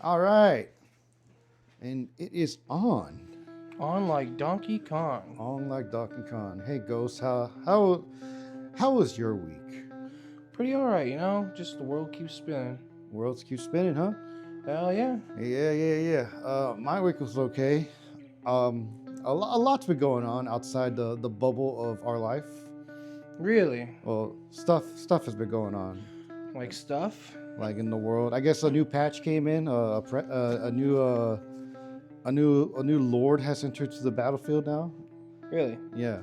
All right. And it is on. On like Donkey Kong. On like Donkey Kong. Hey, Ghost, how was your week? Pretty alright, you know? Just the world keeps spinning. Worlds keep spinning, huh? Hell yeah. Yeah. My week was okay. A lot's been going on outside the bubble of our life. Really? Well, stuff has been going on. Like stuff? Like in the world. I guess a new patch came in. A new lord has entered to the battlefield now. Really? Yeah.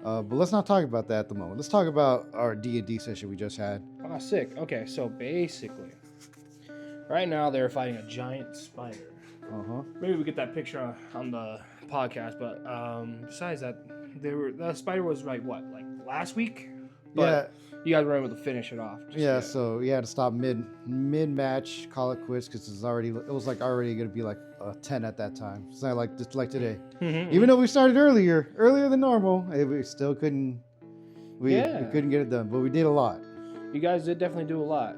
But let's not talk about that at the moment. Let's talk about our D&D session we just had. Ah, sick. Okay, so basically, right now they're fighting a giant spider. Uh-huh. Maybe we get that picture on the podcast, but besides that, the spider was like last week? But you guys were able to finish it off. Yeah, so you had to stop mid match, call it quits because it was already gonna be like 10 at that time. It's not like just like today. Mm-hmm. Even though we started earlier than normal, we still couldn't. We couldn't get it done, but we did a lot. You guys did definitely do a lot.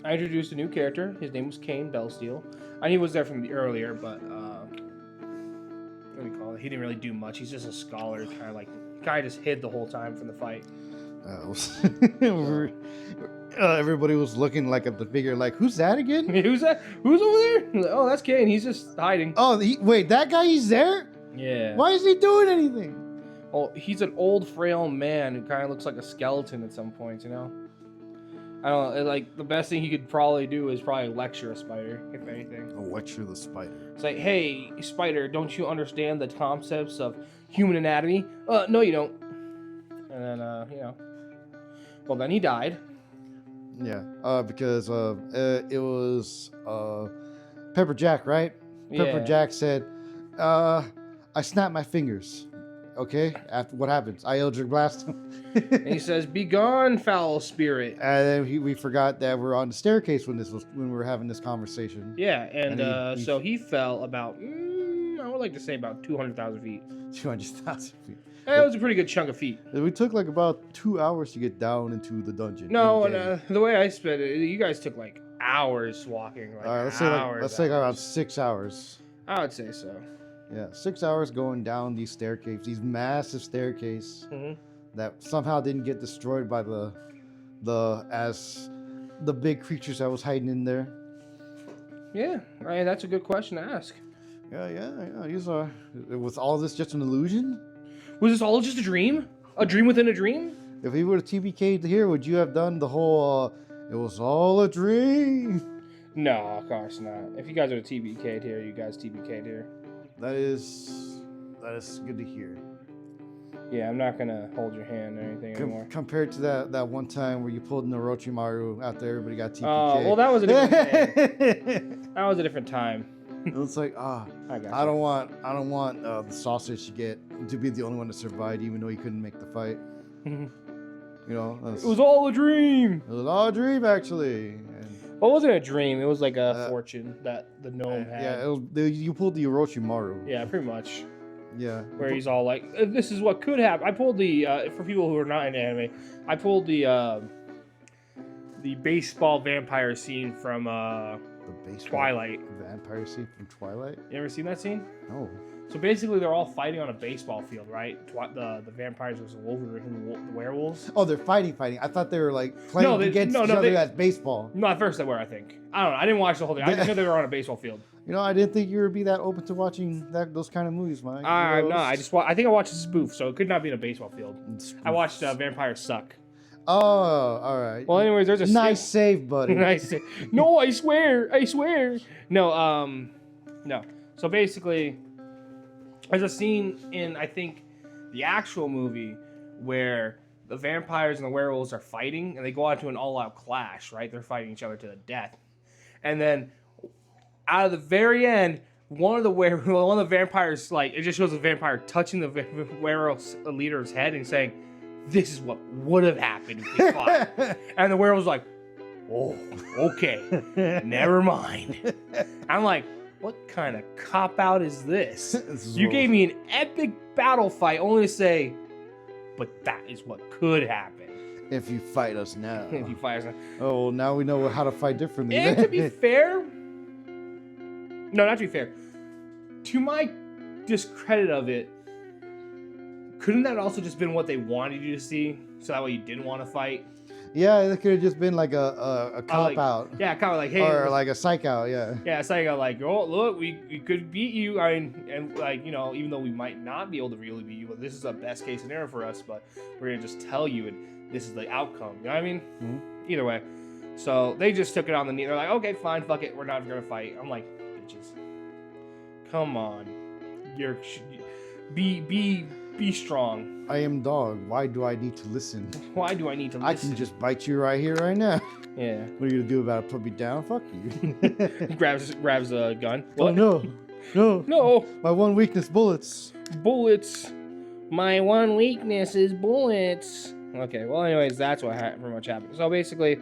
I introduced a new character. His name was Kane Bellsteel. And he was there from earlier, but what do we call it? He didn't really do much. He's just a scholar, kind of just hid the whole time from the fight. Everybody was looking like at the figure, like, who's that again? Who's that? Who's over there? Like, oh, that's Kane. He's just hiding. Oh, wait, that guy? He's there? Yeah. Why is he doing anything? Well, he's an old, frail man who kind of looks like a skeleton at some points, you know? I don't know. Like, the best thing he could probably do is probably lecture a spider, if anything. Lecture the spider. It's like, hey, spider, don't you understand the concepts of human anatomy? No, you don't. And then, well, then he died. Yeah, because it was Pepper Jack, right? Pepper Jack said, I snapped my fingers. Okay, after what happens? I Eldritch Blast him. And he says, "Be gone, foul spirit." And then we forgot that we're on the staircase when we were having this conversation. Yeah, and so he fell about, I would like to say about 200,000 feet. 200,000 feet. That was a pretty good chunk of feet. We took like about 2 hours to get down into the dungeon. No, and the way I spent it, you guys took like hours walking. Like, all right, let's say around 6 hours. I would say so. Yeah, 6 hours going down these staircases, these massive staircases that somehow didn't get destroyed by the big creatures that was hiding in there. Yeah, I mean, that's a good question to ask. Yeah. Was all this just an illusion? Was this all just a dream? A dream within a dream? If he would have TBK'd here, would you have done the whole, it was all a dream? No, of course not. If you guys are TBK'd here, you guys TBK'd here. That is good to hear. Yeah, I'm not going to hold your hand or anything anymore. Compared to that one time where you pulled in Orochimaru after everybody got TPK. Oh, well, that was a different time. That was a different time. It's like, I don't want the sausage to be the only one to survive, even though he couldn't make the fight. You know, it was all a dream. It was all a dream, actually. Well, it wasn't a dream. It was like a fortune that the gnome had. Yeah, you pulled the Orochimaru. Yeah, pretty much. Yeah. Where he's all like, this is what could happen. I pulled the, for people who are not in anime, I pulled the baseball vampire scene from Twilight. Vampire scene from Twilight? You ever seen that scene? No. So basically, they're all fighting on a baseball field, right? The vampires was Wolverine, the werewolves. Oh, they're fighting. I thought they were like playing against each other as baseball. No, at first they were, I think. I don't know. I didn't watch the whole thing. I just knew they were on a baseball field. You know, I didn't think you would be that open to watching those kind of movies, Mike. I'm not. I think I watched a spoof, so it could not be in a baseball field. I watched Vampires Suck. Oh, all right. Well, anyways, there's a nice save, buddy. Nice save. No, I swear. No, no. So basically, there's a scene in, I think, the actual movie where the vampires and the werewolves are fighting, and they go out to an all-out clash, right? They're fighting each other to the death. And then, out of the very end, one of the vampires, like, it just shows a vampire touching the werewolf leader's head and saying, "This is what would have happened if we fought." And the werewolf's like, "Oh, okay, never mind." I'm like, what kind of cop-out is this? You gave me an epic battle fight only to say, but that is what could happen. If you fight us now. If you fight us now. Oh, well, now we know how to fight differently. And to be fair, no, not to be fair. To my discredit of it, couldn't that also just been what they wanted you to see? So that way you didn't want to fight? Yeah, it could have just been like a cop out. Yeah, kind of like, hey. Or like a psych out, yeah. Yeah, psych out, like, oh, look, we could beat you. I mean, and like, you know, even though we might not be able to really beat you, but this is a best case scenario for us, but we're going to just tell you and this is the outcome. You know what I mean? Mm-hmm. Either way. So they just took it on the knee. They're like, okay, fine, fuck it. We're not going to fight. I'm like, bitches. Come on. Be strong. I am dog. Why do I need to listen? Why do I need to listen? I can just bite you right here, right now. Yeah. What are you gonna do about it? Put me down? Fuck you. grabs a gun. What? Oh no. My one weakness, bullets. Bullets. My one weakness is bullets. Okay. Well, anyways, that's what pretty much happened. So basically,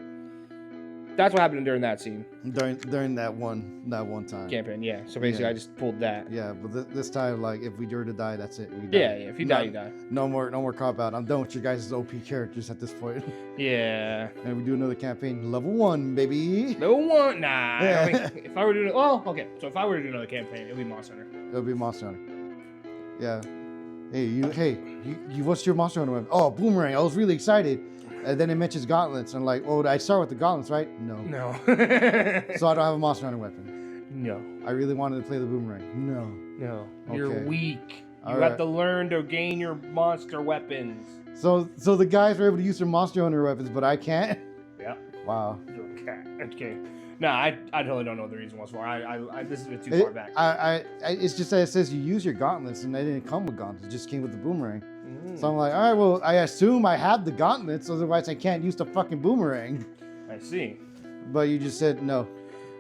that's what happened during that scene. During that one time. Campaign, yeah. So basically, yeah. I just pulled that. Yeah, but this time, like, if we were to die, that's it. We die. Yeah. If you die, you die. No more cop out. I'm done with your guys' OP characters at this point. Yeah. And we do another campaign, level 1, baby. Level 1, nah. I mean, if I were to do, okay. So if I were to do another campaign, it would be Monster Hunter. It would be Monster Hunter. Yeah. Hey, what's your Monster Hunter weapon? Oh, boomerang. I was really excited. And then it mentions gauntlets. And like, oh, I start with the gauntlets, right? No. So I don't have a Monster Hunter weapon. No. I really wanted to play the boomerang. No. Okay. You're weak. You right. have to learn to gain your monster weapons. So the guys are able to use their Monster Hunter weapons, but I can't? Yeah. Wow. You're a cat. Okay. No, I totally don't know what the reason was for. This is a bit too far back. It's just that it says you use your gauntlets, and they didn't come with gauntlets. It just came with the boomerang. So I'm like, all right, well, I assume I have the gauntlets, otherwise I can't use the fucking boomerang. I see. But you just said no.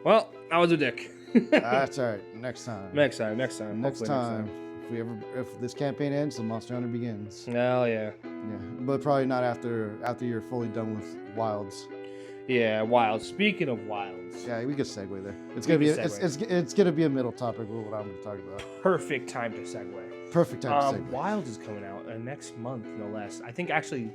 Well, I was a dick. That's all right. Next time. Next time. If this campaign ends, the Monster Hunter begins. Hell yeah. Yeah, but probably not after you're fully done with Wilds. Yeah, Wilds. Speaking of Wilds. Yeah, we could segue there. It's gonna be a middle topic with what I'm gonna talk about. Perfect time to segue. Perfect time to segue. Wilds is coming out next month, no less. I think actually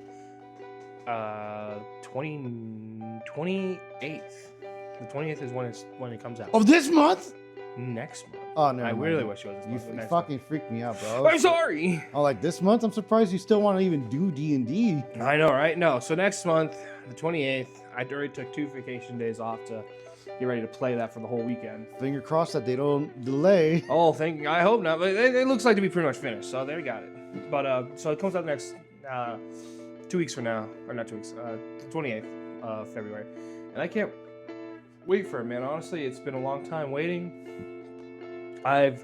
28th. The 20th is when it comes out. Of this month? Next month. Oh no! I really wish it was this month. You fucking freaked me out, bro. I'm sorry. Oh, like this month? I'm surprised you still want to even do D&D. I know, right? No. So next month, the 28th, I already took 2 vacation days off to get ready to play that for the whole weekend. Finger crossed that they don't delay. Oh, I hope not. But it looks like to be pretty much finished. So there we got it. But so it comes out next 2 weeks from now, or not 2 weeks, the 28th of February, and I can't wait for it, man. Honestly, it's been a long time waiting. I've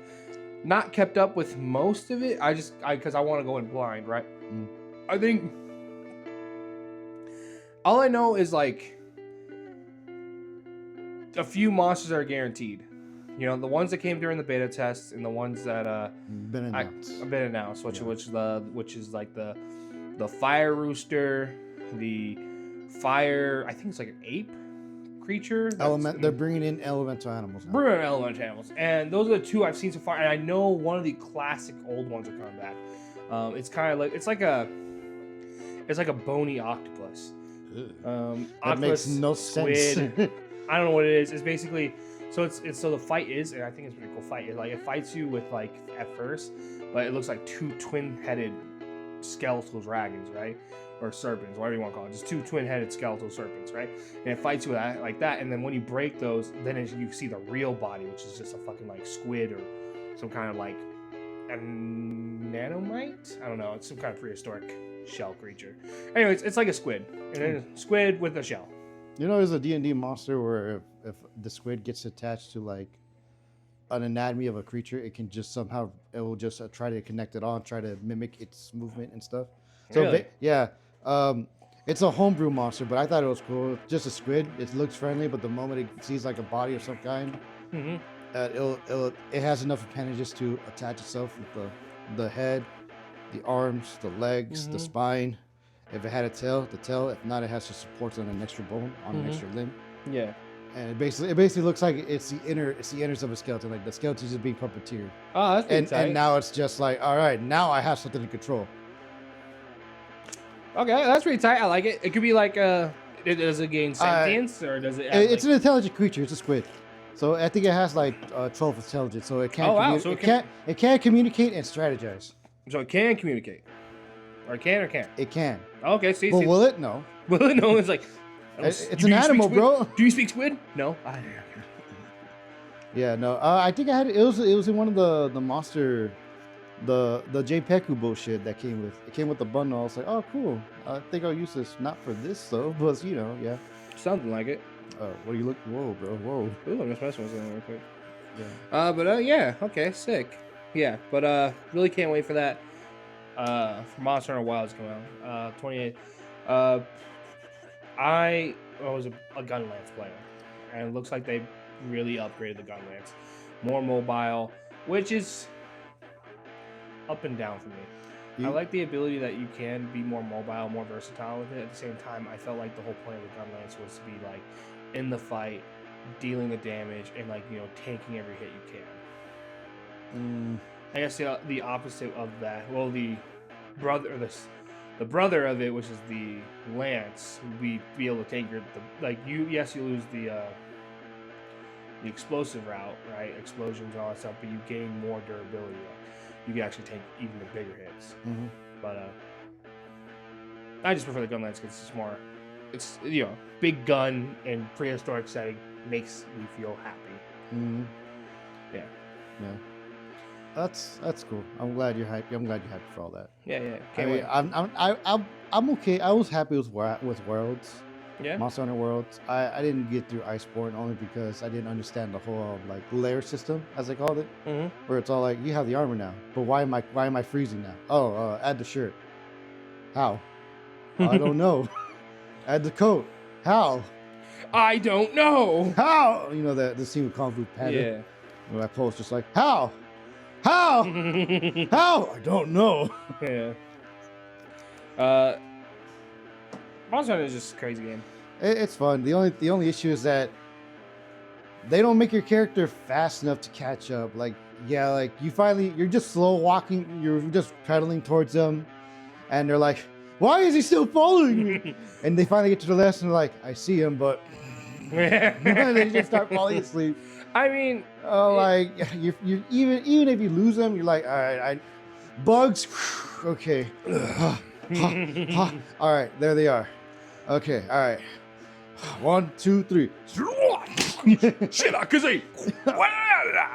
not kept up with most of it. Because I want to go in blind, right? I think all I know is like a few monsters are guaranteed. You know, the ones that came during the beta test and the ones that been announced, which is like the fire rooster, the fire. I think it's like an ape creature. They're bringing in elemental animals now. And those are the 2 I've seen so far. And I know one of the classic old ones are coming back. It's kind of like it's like a bony octopus. That makes no sense. I don't know what it is. It's basically so the fight is, and I think it's a pretty cool fight. It fights you with like at first, but it looks like 2 twin-headed skeletal dragons, right? Or serpents, whatever you want to call it. Just 2 twin-headed skeletal serpents, right? And it fights you with like that, and then when you break those, then you see the real body, which is just a fucking like squid or some kind of like a nanomite? I don't know. It's some kind of prehistoric shell creature. Anyways, it's like a squid. And then a squid with a shell. You know, there's a D&D monster where if the squid gets attached to like an anatomy of a creature, it can just somehow, it will just try to connect it on, try to mimic its movement and stuff. So really? It's a homebrew monster, but I thought it was cool. Just a squid. It looks friendly, but the moment it sees like a body of some kind, it has enough appendages to attach itself with the head, the arms, the legs, the spine. If it had a tail, the tail. If not, it has to support on an extra bone, on an extra limb. Yeah. And it basically looks like it's the innards of a skeleton. Like the skeleton's just being puppeteered. Oh, that's pretty tight. And now it's just like, all right, now I have something to control. Okay, that's pretty tight. I like it. It could be like does it gain sentience or does it? Have, It's an intelligent creature. It's a squid. So I think it has like 12 intelligence. So it can. Oh, wow. So it can communicate and strategize. So it can communicate, or it can or can't. It can. Okay, see. But will it? No. Will it? No. It's like. It's an animal, bro. Do you speak squid? No. Yeah, no. I think I had it. Was in one of the monster, the JPEG bullshit that came with. It came with the bundle. I was like, oh, cool. I think I'll use this. Not for this though, but yeah. Something like it. What do you look? Whoa, bro. Whoa. Ooh, I'm just messing with something real quick. Yeah. But yeah. Okay, sick. Yeah, but really can't wait for that. For Monster Hunter Wilds to come out. 28th. I was a gun lance player, and it looks like they really upgraded the gun lance. More mobile, which is up and down for me. I like the ability that you can be more mobile, more versatile with it. At the same time, I felt like the whole point of the gun lance was to be like in the fight, dealing the damage, and like tanking every hit you can. I guess the opposite of that. Well, the brother of it, which is the lance, would be able to take you lose the explosive route, right? Explosions and all that stuff, but you gain more durability. You can actually take even the bigger hits. Mm-hmm. But I just prefer the gun lance because it's more, it's big gun and prehistoric setting makes me feel happy. Mm-hmm. Yeah. That's cool. I'm glad you're happy. I'm glad you're happy for all that. Yeah. Can't wait. I'm okay. I was happy with Worlds. Yeah. Monster Hunter Worlds. I didn't get through Iceborne only because I didn't understand the whole like layer system, as they called it, where it's all like you have the armor now, but why am I freezing now? Oh, add the shirt. How? I don't know. Add the coat. How? I don't know. How? You know the scene with Kung Fu Panda. Yeah. Where that post just like how? How? How? I don't know. Yeah. Monster Hunter is just a crazy game. It's fun. The only issue is that they don't make your character fast enough to catch up. Like you're just slow walking. You're just pedaling towards them, and they're like, "Why is he still following me?" And they finally get to the last, and they're like, "I see him, but." And they just start falling asleep. I mean, you even if you lose them, you're like, all right, bugs, okay, all right, there they are, okay, all right, 1, 2, 3.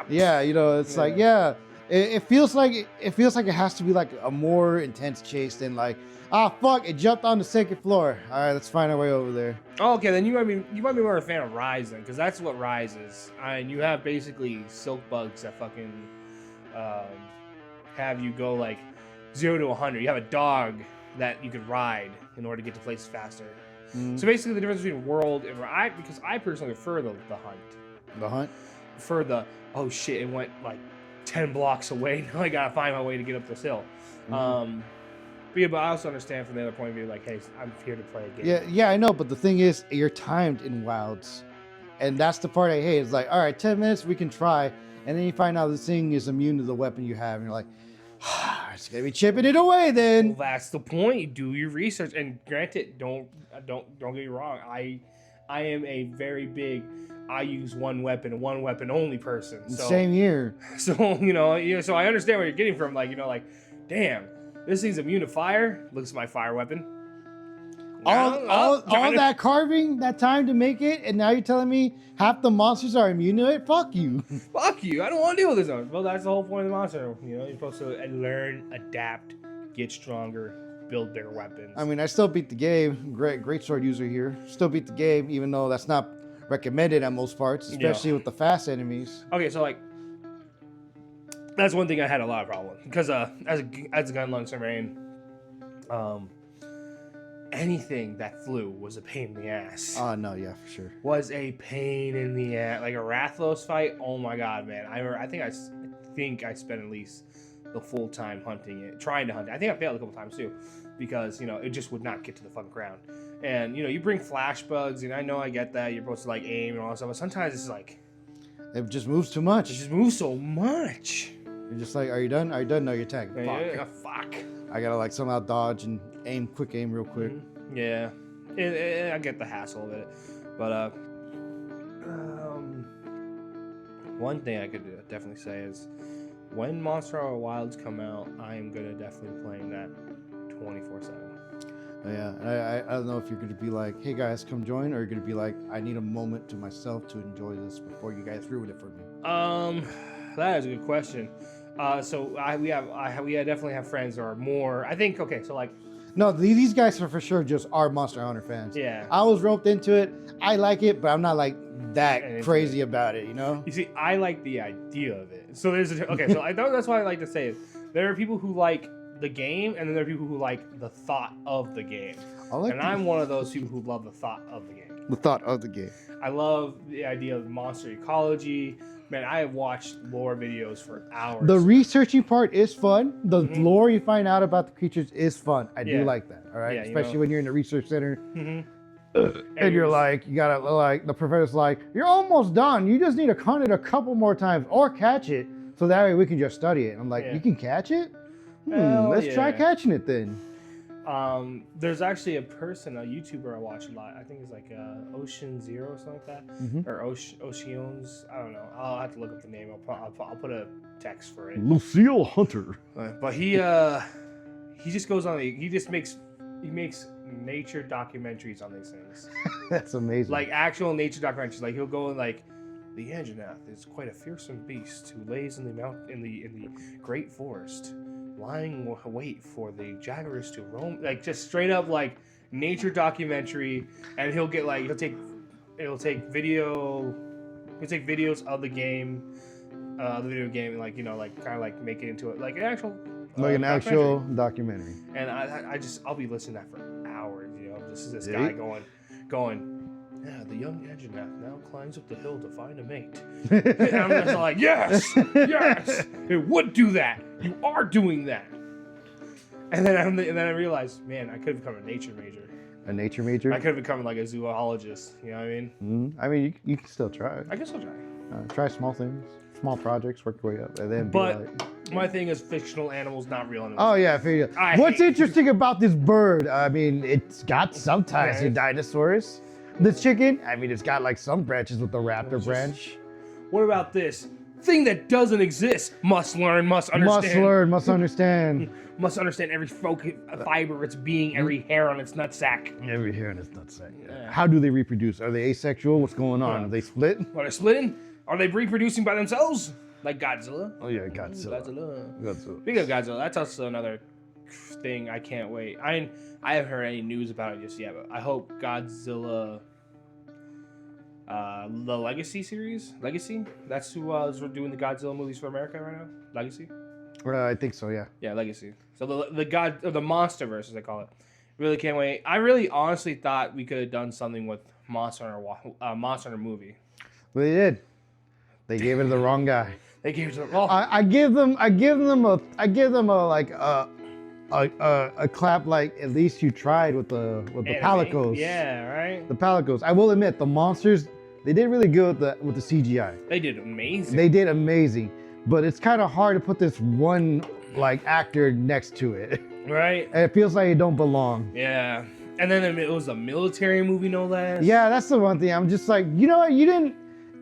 Yeah, it's like it feels like it has to be like a more intense chase than like. Fuck! It jumped on the second floor. All right, let's find our way over there. Oh, okay, then you might be more a fan of Rise then, because that's what Rise is. And you have basically silk bugs that fucking have you go like 0 to 100. You have a dog that you could ride in order to get to places faster. So basically, the difference between World and because I personally prefer the hunt. The hunt. Prefer the oh shit! It went like 10 blocks away. Now I gotta find my way to get up this hill. But I also understand from the other point of view, like, hey, I'm here to play a game. Yeah, I know, but the thing is, you're timed in Wilds, and that's the part I hate. It's like, all right, 10 minutes, we can try, and then you find out this thing is immune to the weapon you have, and you're like, it's gonna be chipping it away then. Well, that's the point. You do your research, and granted, don't get me wrong. I am a very big. I use one weapon and one weapon only person. So, same here. So so I understand where you're getting from. Like damn. This thing's immune to fire. Looks at my fire weapon. All that carving, that time to make it, and now you're telling me half the monsters are immune to it? Fuck you. Fuck you. I don't want to deal with this. Well, that's the whole point of the monster. You're supposed to learn, adapt, get stronger, build bigger weapons. I mean, I still beat the game. Great sword user here. Still beat the game, even though that's not recommended at most parts, especially with the fast enemies. Okay, so that's one thing I had a lot of problem with because as a gun lung surveying, anything that flew was a pain in the ass. Oh no, yeah, for sure. Was a pain in the ass. Like a Rathalos fight. Oh my god, man! I think I spent at least the full time hunting it, trying to hunt it. I think I failed a couple times too, because it just would not get to the fucking ground. And you bring flash bugs, and I know I get that you're supposed to aim and all that stuff, but sometimes it's like it just moves too much. It just moves so much. You're just like, are you done? Are you done? No, you're tagged. Fuck. I gotta somehow dodge and quick aim real quick. Yeah, I get the hassle of it, but one thing I could definitely say is when Monster Hunter Wilds come out, I am gonna definitely be playing that 24/7. Yeah, I don't know if you're gonna be like, hey guys, come join, or you're gonna be like, I need a moment to myself to enjoy this before you guys ruin it for me. That is a good question. So we definitely have friends that are more. I think okay, so like. No, these guys are for sure just are Monster Hunter fans. Yeah. I was roped into it. I like it, but I'm not like that crazy about it, you know? You see, I like the idea of it. So so I thought that's why I like to say it. There are people who like the game, and then there are people who like the thought of the game. I'm one of those people who love the thought of the game. The thought of the game. I love the idea of monster ecology. Man, I have watched lore videos for hours. The researching part is fun. The lore you find out about the creatures is fun. I do like that. All right, especially when you're in the research center, and you're like, you gotta like the professor's like, you're almost done. You just need to hunt it a couple more times or catch it, so that way we can just study it. I'm like, you can catch it? Let's try catching it then. There's actually a YouTuber I watch a lot. I think it's like Ocean Zero or something like that, or Oceans. I don't know. I'll have to look up the name. I'll put a text for it. Lucille Hunter. But he just goes on. He makes nature documentaries on these things. That's amazing. Like actual nature documentaries. Like he'll go and like. The Anjanath is quite a fearsome beast who lays in the great forest, lying wait for the jaguars to roam. Like just straight up like nature documentary, and he'll take videos of the game, the video game, and like kind of like make it into it like an actual documentary. And I'll be listening to that for hours. This is this guy going. Yeah, the young Anjanath now climbs up the hill to find a mate. And I'm just like, yes, it would do that. You are doing that. And then I realized, man, I could have become a nature major. A nature major? I could have become like a zoologist. You know what I mean? Mm-hmm. I mean, you can still try. I can still try. Try small things, small projects, work your way up, and then. But my thing is fictional animals, not real animals. Oh yeah, I figured. What's interesting about this bird? I mean, it's got some ties to dinosaurs. This chicken, I mean, it's got like some branches with the raptor branch. What about this thing that doesn't exist? Must learn, must understand. Must learn, must understand. Must understand every fiber of its being, every hair on its nutsack. Every hair on its nutsack. Yeah. How do they reproduce? Are they asexual? What's going on? Are they split? Are they splitting? Are they reproducing by themselves? Like Godzilla? Oh yeah, Godzilla. Speaking of Godzilla, that's also another thing I can't wait. I haven't heard any news about it just yet, but I hope Godzilla, the Legacy series, that's who is doing the Godzilla movies for America right now. Legacy. I think so. Yeah. Yeah, Legacy. So the MonsterVerse, as they call it. Really can't wait. I really honestly thought we could have done something with Monster Hunter movie. But they did. They gave it to the wrong guy. They gave it to the. I give them a clap, like at least you tried with the palicos. Yeah, right. The palicos. I will admit, the monsters, they did really good with the CGI. They did amazing. They did amazing, but it's kind of hard to put this one like actor next to it. Right. And it feels like it don't belong. Yeah. And then it was a military movie, no less. Yeah, that's the one thing. I'm just like, you know what? You didn't.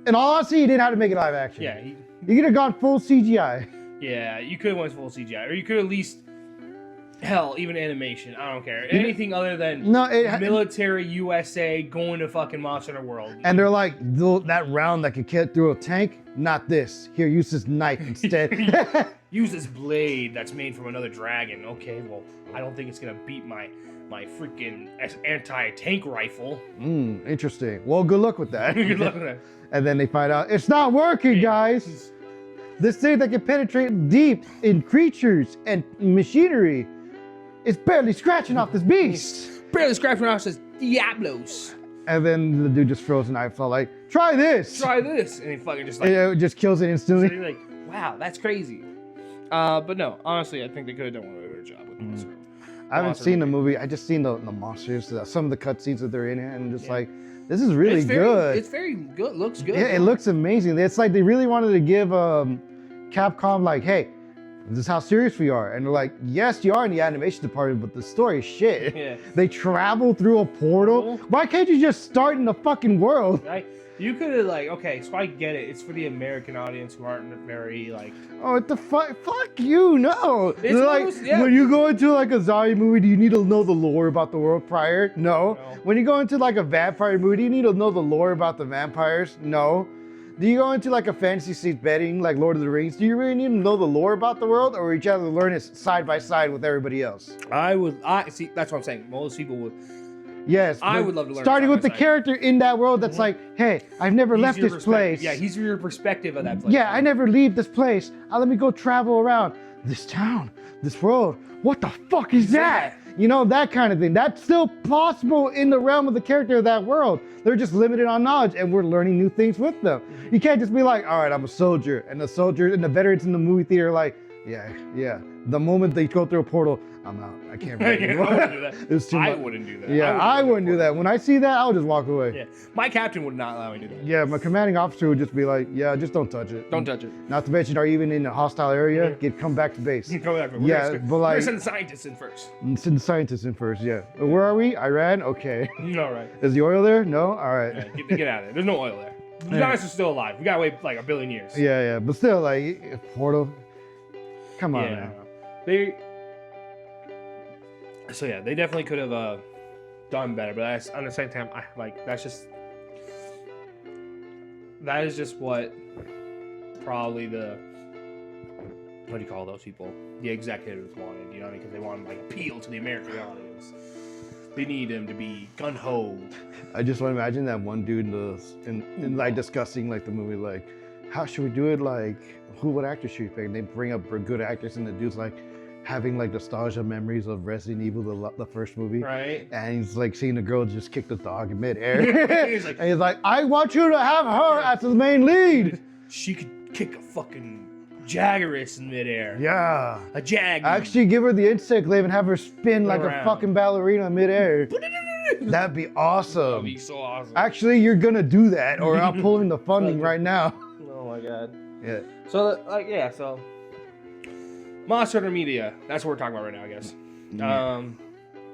In all honesty, you didn't have to make it live action. Yeah. You could have gone full CGI. Yeah, you could have went full CGI, or you could at least, hell, even animation. I don't care. Anything other than military USA going to fucking Monster Hunter World. And they're like, that round that could get through a tank, not this. Here, use this knife instead. Use this blade that's made from another dragon. Okay, well, I don't think it's gonna beat my freaking anti-tank rifle. Interesting. Well, good luck with that. Good luck with that. And then they find out it's not working, guys. This thing that can penetrate deep in creatures and machinery is barely scratching off this beast. Barely scratching off this Diablos. And then the dude just throws a knife, all like, try this. Try this. And he fucking just like. It just kills it instantly. So you're like, wow, that's crazy. But no, honestly, I think they could have done a better job with Monster. I haven't seen the movie. I just seen the monsters, some of the cutscenes that they're in it, and just like, this is really good. It's very good. Looks good. Yeah, it looks amazing. It's like they really wanted to give Capcom like, hey, This is how serious we are. And they're like, yes, you are in the animation department, but the story is shit. Yeah. They travel through a portal. Why can't you just start in the fucking world? Right? You could have like, okay, so I get it. It's for the American audience who aren't very like. Oh, what the fuck? Fuck you, no. It's They're like, yeah. when you go into like a zombie movie, do you need to know the lore about the world prior? No. When you go into like a vampire movie, do you need to know the lore about the vampires? No. Do you go into like a fantasy setting like Lord of the Rings? Do you really need to know the lore about the world, or you try to learn it side by side with everybody else? I see. That's what I'm saying. Most people would. Yes, I would love to learn. Starting with the character in that world that's like, hey, I've never left this place. Yeah, he's your perspective of that place. Yeah, I never leave this place. Let me go travel around this town, this world. What the fuck is that? You know, that kind of thing. That's still possible in the realm of the character of that world. They're just limited on knowledge, and we're learning new things with them. You can't just be like, all right, I'm a soldier, and the soldier and the veterans in the movie theater are like, yeah. The moment they go through a portal, I'm out. I can't breathe anymore. I wouldn't do that. It's too much. I wouldn't do that. Yeah, I wouldn't do that. When I see that, I'll just walk away. Yeah, my captain would not allow me to do that. Yeah, my commanding officer would just be like, yeah, just don't touch it. Don't touch it. Not to mention, are you even in a hostile area? Come back to base. Come back. Yeah, but like, we're sending scientists in first. Send the scientists in first. Yeah. Where are we? Iran. Okay. All right. Is the oil there? No. All right. Yeah, get out of there. There's no oil there. The dinosaurs are still alive. We gotta wait like 1 billion years. Yeah, but still, like, portal. Come on, man. So yeah, they definitely could have done better, but at the same time, that is just what probably what do you call those people? The executives wanted, you know, because they want to like appeal to the American audience. They need him to be gun ho. I just want to imagine that one dude in like discussing like the movie, like, how should we do it? Like, what actor should we pick? And they bring up good actors, and the dude's like having like nostalgia memories of Resident Evil, the first movie. Right. And he's like seeing the girl just kick the dog in midair. And he's like, I want you to have her as the main lead. She could kick a fucking Jaggerus in midair. Yeah. A jag. Actually, give her the insect glaive and have her spin like a fucking ballerina in midair. That'd be awesome. That'd be so awesome. Actually, you're gonna do that, or I'm pulling the funding right now. Oh my god. Yeah. So so Monster Hunter Media. That's what we're talking about right now, I guess. Yeah.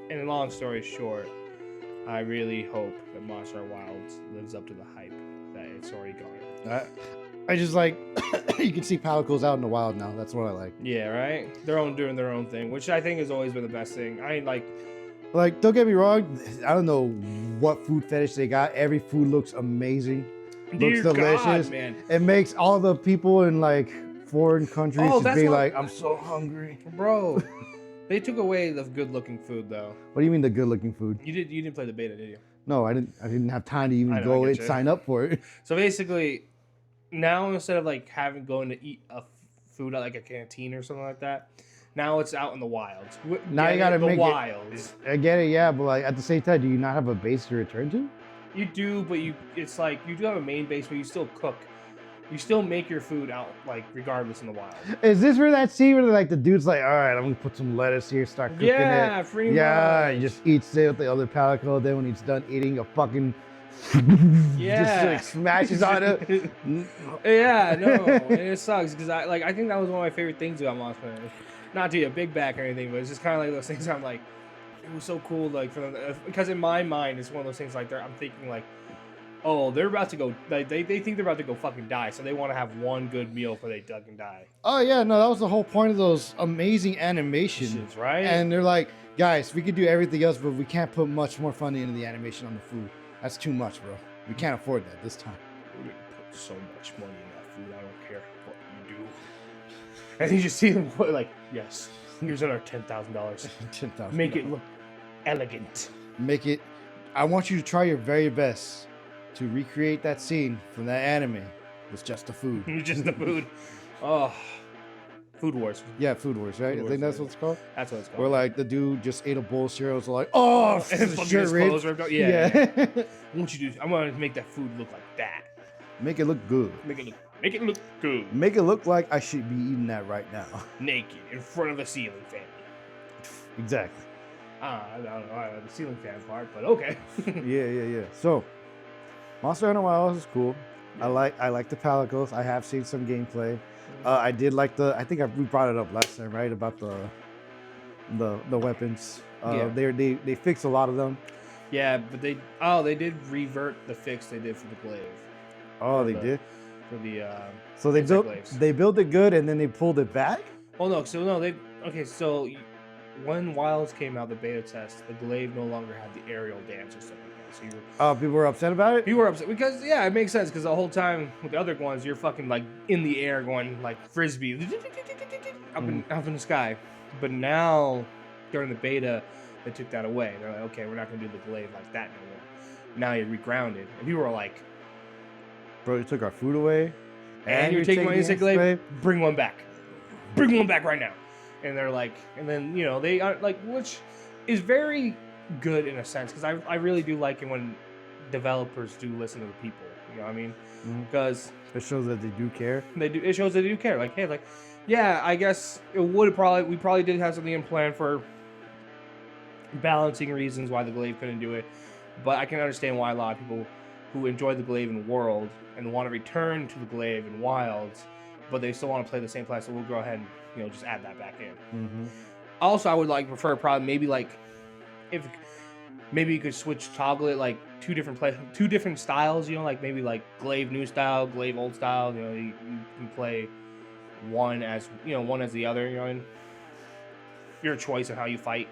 And long story short, I really hope that Monster Hunter Wilds lives up to the hype that it's already garnered. I just like you can see palicles out in the wild now. That's what I like. Yeah, right. Doing their own thing, which I think has always been the best thing. I mean, like, don't get me wrong. I don't know what food fetish they got. Every food looks amazing. Looks delicious. God, man. It makes all the people in like foreign countries just be like, I'm so hungry, bro. They took away the good-looking food, though. What do you mean the good-looking food? You didn't play the beta, did you? No, I didn't have time to even go and sign up for it. So basically, now instead of like going to eat a food at like a canteen or something like that, now it's out in the wilds. Now you gotta make wilds. I get it, yeah, but like at the same time, do you not have a base to return to? You do, but it's like you do have a main base, but you still cook. You still make your food out, like, regardless in the wild. Is this where that scene where like the dude's like, all right, I'm gonna put some lettuce here, start cooking it. Yeah, pretty much. Yeah, he just eats it with the other palico. Then when he's done eating, a fucking just like smashes on it. Yeah, no, and it sucks because I think that was one of my favorite things about Monster Hunter. Not to be a big back or anything, but it's just kind of like those things. I'm like, it was so cool, like for them, because in my mind it's one of those things like I'm thinking like, oh, they're about to go. Like, they think they're about to go fucking die, so they want to have one good meal before they fucking die. Oh yeah, no, that was the whole point of those amazing animations, right? And they're like, guys, we could do everything else, but we can't put much more funding into the animation on the food. That's too much, bro. We can't afford that this time. We're gonna put so much money in that food. I don't care what you do. And you just see them put like, yes, here's another $10,000. $10,000. Make it look elegant. Make it. I want you to try your very best to recreate that scene from that anime with just the food. Just the food. Oh, Food Wars. Yeah, Food Wars, right? I think that's what it's called. That's what it's called. Where like the dude just ate a bowl of cereal, so like, oh, and his clothes ripped out. Yeah. I want you to. I'm gonna make that food look like that. Make it look good. Make it look good. Make it look like I should be eating that right now. Naked in front of a ceiling fan. Exactly. I don't know the ceiling fan part, but okay. Yeah. So, Monster Hunter Wilds is cool. I like the Palicos. I have seen some gameplay. I did like we brought it up last time, right? About the weapons. Yeah. They fixed a lot of them. Yeah, but they did revert the fix they did for the glaive. Oh, they did. For the so they built it good and then they pulled it back. Well, no. So when Wilds came out, the beta test, the glaive no longer had the aerial dance or something like that. So people were upset about it. People were upset because it makes sense because the whole time with the other ones, you're fucking like in the air going like frisbee up in the sky. But now during the beta, they took that away. They're like, okay, we're not gonna do the glaive like that no more. Now you're regrounded, and people were like, "Bro, you took our food away, and you're taking my insect glaive. Bring one back. Bring one back right now." And they're like, and then they are like, which is very good in a sense because I really do like it when developers do listen to the people. You know what I mean? Because it shows that they do care. It shows that they do care. Like, hey, like, yeah, I guess we probably did have something in plan for balancing reasons why the glaive couldn't do it, but I can understand why a lot of people who enjoy the glaive in World and want to return to the glaive in Wilds, but they still want to play the same class, so we'll go ahead and just add that back in. Also, I would prefer probably maybe like if maybe you could toggle it like two different styles, like maybe like glaive new style, glaive old style. You can play one as the other. Your choice of how you fight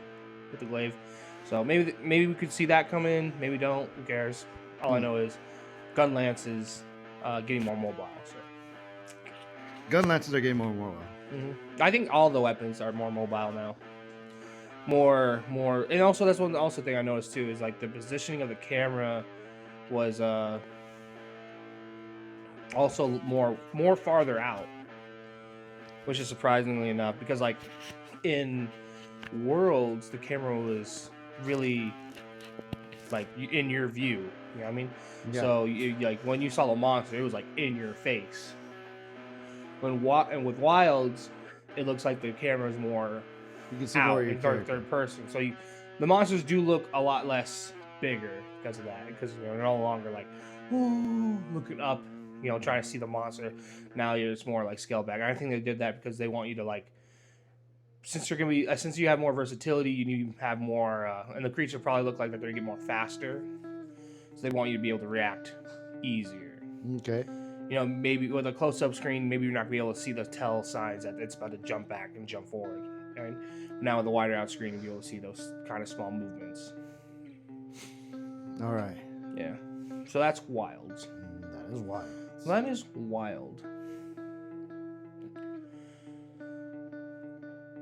with the glaive. So maybe we could see that come in. Maybe don't. Who cares? All I know is gun lance is getting more mobile. So gun lances are getting more mobile. I think all the weapons are more mobile now. More, and also that's one thing I noticed too is like the positioning of the camera was also more farther out, which is surprisingly enough because like in Worlds the camera was really like in your view, you know what I mean? Yeah. So like when you saw the monster, it was like in your face. And with Wilds, it looks like the camera is more. You can see out more in third person. So the monsters do look a lot less bigger because of that. Because they're no longer like, ooh, looking up, trying to see the monster. Now you're just more like scaled back. I think they did that because they want you to like, since you have more versatility, you have more, and the creature probably look like they're going to get more faster. So they want you to be able to react easier. Okay. Maybe with a close-up screen, maybe you're not going to be able to see the tell signs that it's about to jump back and jump forward. Right? Now with the wider out screen, you'll be able to see those kind of small movements. All right. Yeah. So that's Wilds. That is wild. That is wild.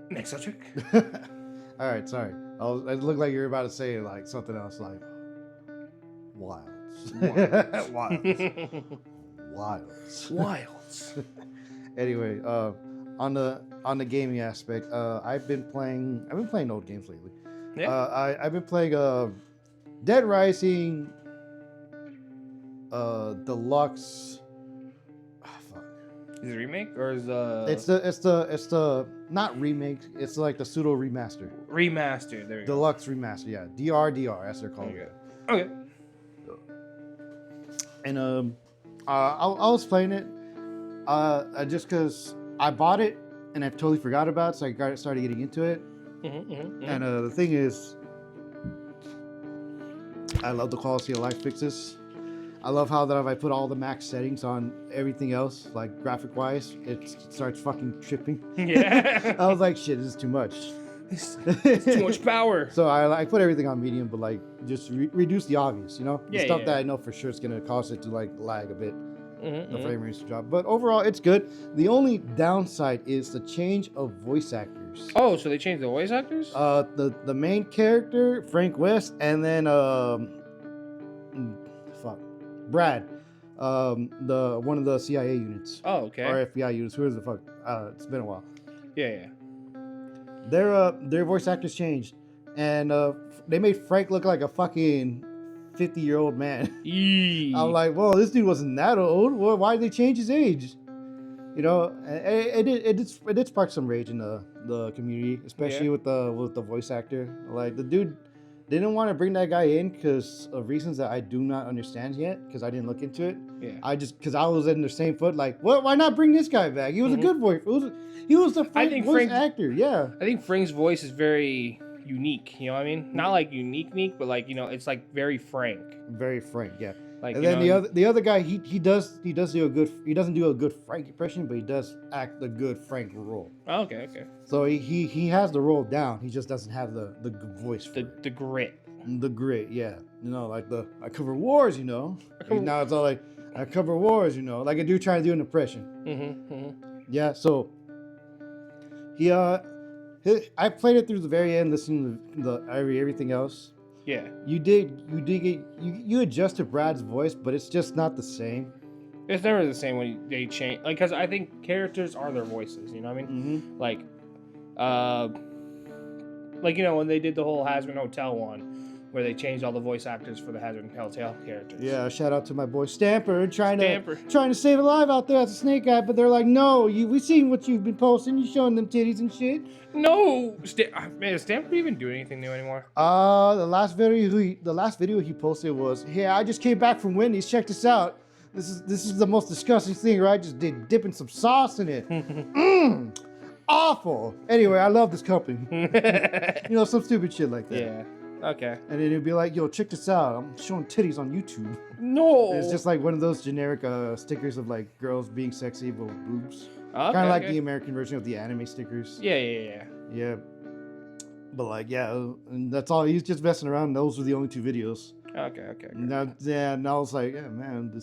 Next subject. All right. Sorry. It looked like you were about to say like something else, like Wilds. Wilds. Anyway, on the gaming aspect, I've been playing old games lately. Yeah. I've been playing Dead Rising Deluxe. Fuck. Is it a remake or is It's the not remake. It's like the pseudo remaster. Remaster. There you go. Deluxe remaster. Yeah. DR. That's what they're calling it. Okay. And I was playing it just because I bought it and I totally forgot about it, so I started getting into it. And the thing is, I love the quality of life fixes. I love how that if I put all the max settings on everything else, like graphic wise, it starts fucking tripping. Yeah. I was like, shit, this is too much. It's too much power. So I put everything on medium, but like just reduce the obvious, the stuff that I know for sure is gonna cause it to like lag a bit, the frame rates to drop. But overall, it's good. The only downside is the change of voice actors. Oh, so they changed the voice actors? The main character, Frank West, and then Brad, the one of the CIA units. Oh, okay. Or FBI units. Who is the fuck? It's been a while. Yeah. Their voice actors changed, and they made Frank look like a fucking 50-year-old man. I'm like, whoa, this dude wasn't that old. Well, why did they change his age? It did spark some rage in the community, especially with the voice actor. Like the dude they didn't want to bring that guy in because of reasons that I do not understand yet, because I didn't look into it. Yeah. Because I was in the same foot, like, what? Why not bring this guy back? He was a good voice. He was the voice actor. Yeah. I think Frank's voice is very unique. You know what I mean? Not like unique, but like, you know, it's like very Frank. Very Frank. Yeah. Like, and then the other guy, he doesn't do a good Frank impression, but he does act a good Frank role. Oh, okay. So he has the role down. He just doesn't have the voice for it. The grit. The grit, yeah. You know, like I cover wars, you know. Now it's all like, I cover wars, you know. Like a dude trying to do an impression. Yeah, so I played it through the very end, listening to everything else. Yeah. You adjust to Brad's voice, but it's just not the same. It's never the same when they change. Like, because I think characters are their voices. You know what I mean? Mm-hmm. Like, you know, when they did the whole Hazard Hotel one, where they changed all the voice actors for the Hazard Hotel characters. Yeah, shout out to my boy Stamper trying to save a life out there as a snake guy, but they're like, no, we seen what you've been posting. You showing them titties and shit. No, man, is Stamper even doing anything new anymore? The last video he posted was, "Hey, I just came back from Wendy's. Check this out. This is the most disgusting thing, right? Just dipping some sauce in it. Awful. Anyway, I love this company. You know, some stupid shit like that. Yeah. Okay. And then it'd be like, yo, check this out. I'm showing titties on YouTube. No. And it's just like one of those generic stickers of like girls being sexy with boobs. Okay, kind of like the American version of the anime stickers. Yeah. Yeah. But like, yeah, and that's all. He's just messing around. Those were the only 2 videos. Okay. And I was like, yeah, man,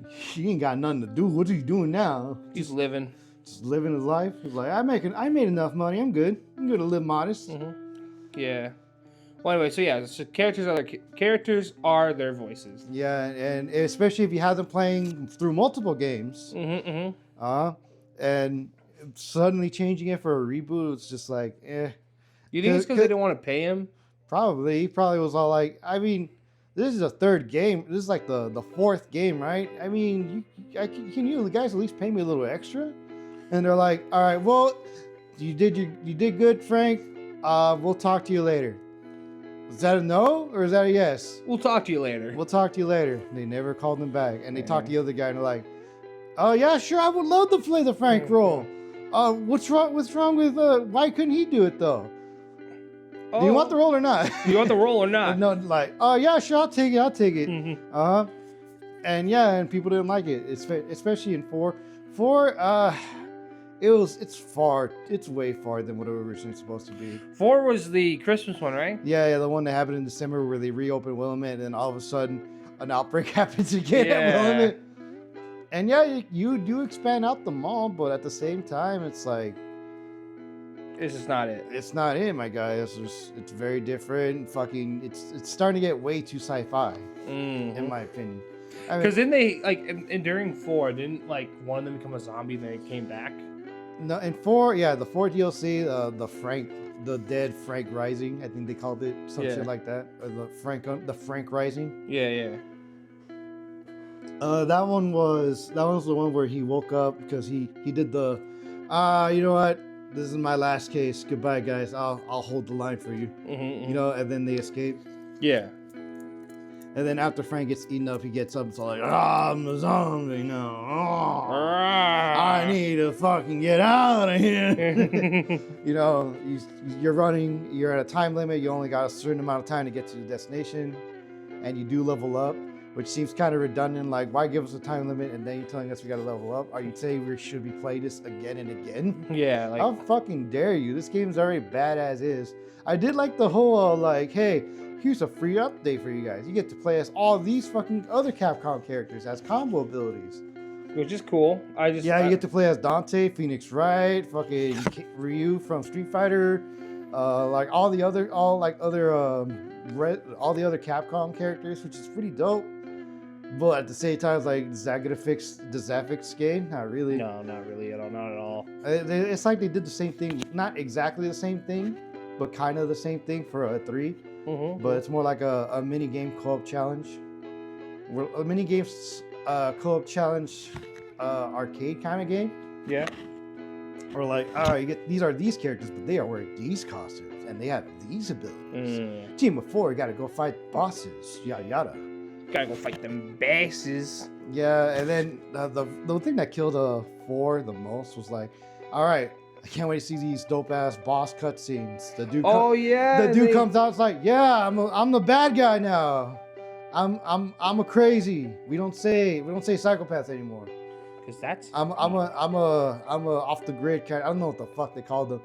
he ain't got nothing to do. What are you doing now? He's living. Just living his life. He's like, I made enough money. I'm good to live modest. Mm-hmm. Yeah. Well, anyway, so characters are their voices. Yeah, and especially if you have them playing through multiple games. And suddenly changing it for a reboot, it's just like, eh. You think it's because they don't want to pay him? Probably. He probably was all like, I mean, this is a 3rd game. This is like the 4th game, right? I mean, can you guys at least pay me a little extra? And they're like, all right, well, you did good, Frank. We'll talk to you later. Is that a no or is that a yes? We'll talk to you later. We'll talk to you later. They never called him back, and they talked to the other guy, and they're like, "Oh yeah, sure, I would love to play the Frank role. What's wrong with why couldn't he do it though? Do you want the role or not? You want the role or not? No, like, oh yeah, sure, I'll take it. And yeah, and people didn't like it, especially in 4. It's way farther than what it was originally supposed to be. 4 was the Christmas one, right? Yeah, the one that happened in December where they reopened Willamette, and then all of a sudden an outbreak happens again at Willamette. And yeah, you do expand out the mall, but at the same time, it's like, it's just not it. It's not it, my guy. It's very different. It's starting to get way too sci-fi, in my opinion. Because then they and during 4, didn't like one of them become a zombie and then it came back? No, in 4, yeah, the 4 DLC, the dead Frank Rising, I think they called it, some shit like that, or the Frank Rising. Yeah. That one was the one where he woke up because he did the, you know what, this is my last case. Goodbye, guys. I'll hold the line for you. You know, and then they escape. Yeah. And then after Frank gets eaten up, he gets up and it's all like, I'm a zombie now. I need to fucking get out of here. You know, you're running, you're at a time limit, you only got a certain amount of time to get to the destination, and you do level up, which seems kind of redundant. Like, why give us a time limit and then you're telling us we got to level up? Are you saying we should be playing this again and again? Yeah. Like, how fucking dare you? This game's already bad as is. I did like the whole, like, hey, here's a free update for you guys. You get to play as all these fucking other Capcom characters as combo abilities. Which is cool. You get to play as Dante, Phoenix Wright, fucking Ryu from Street Fighter, like all the other Capcom characters, which is pretty dope. But at the same time, it's like, does that fix this game? Not really. No, not really at all. Not at all. It's like they did the same thing, not exactly the same thing, but kind of the same thing for a 3. But it's more like a mini game co-op challenge. A mini games co-op challenge arcade kind of game. Yeah. Or like, all right, these characters, but they are wearing these costumes, and they have these abilities. Team of 4, you gotta go fight bosses, yada yada. Gotta go fight them basses. Yeah, and then the thing that killed 4 the most was like, all right, I can't wait to see these dope ass boss cutscenes. The dude. The dude comes out. It's like, yeah, I'm the bad guy now. I'm a crazy. We don't say psychopath anymore. Cause that's. I'm a off the grid kind. I don't know what the fuck they call them.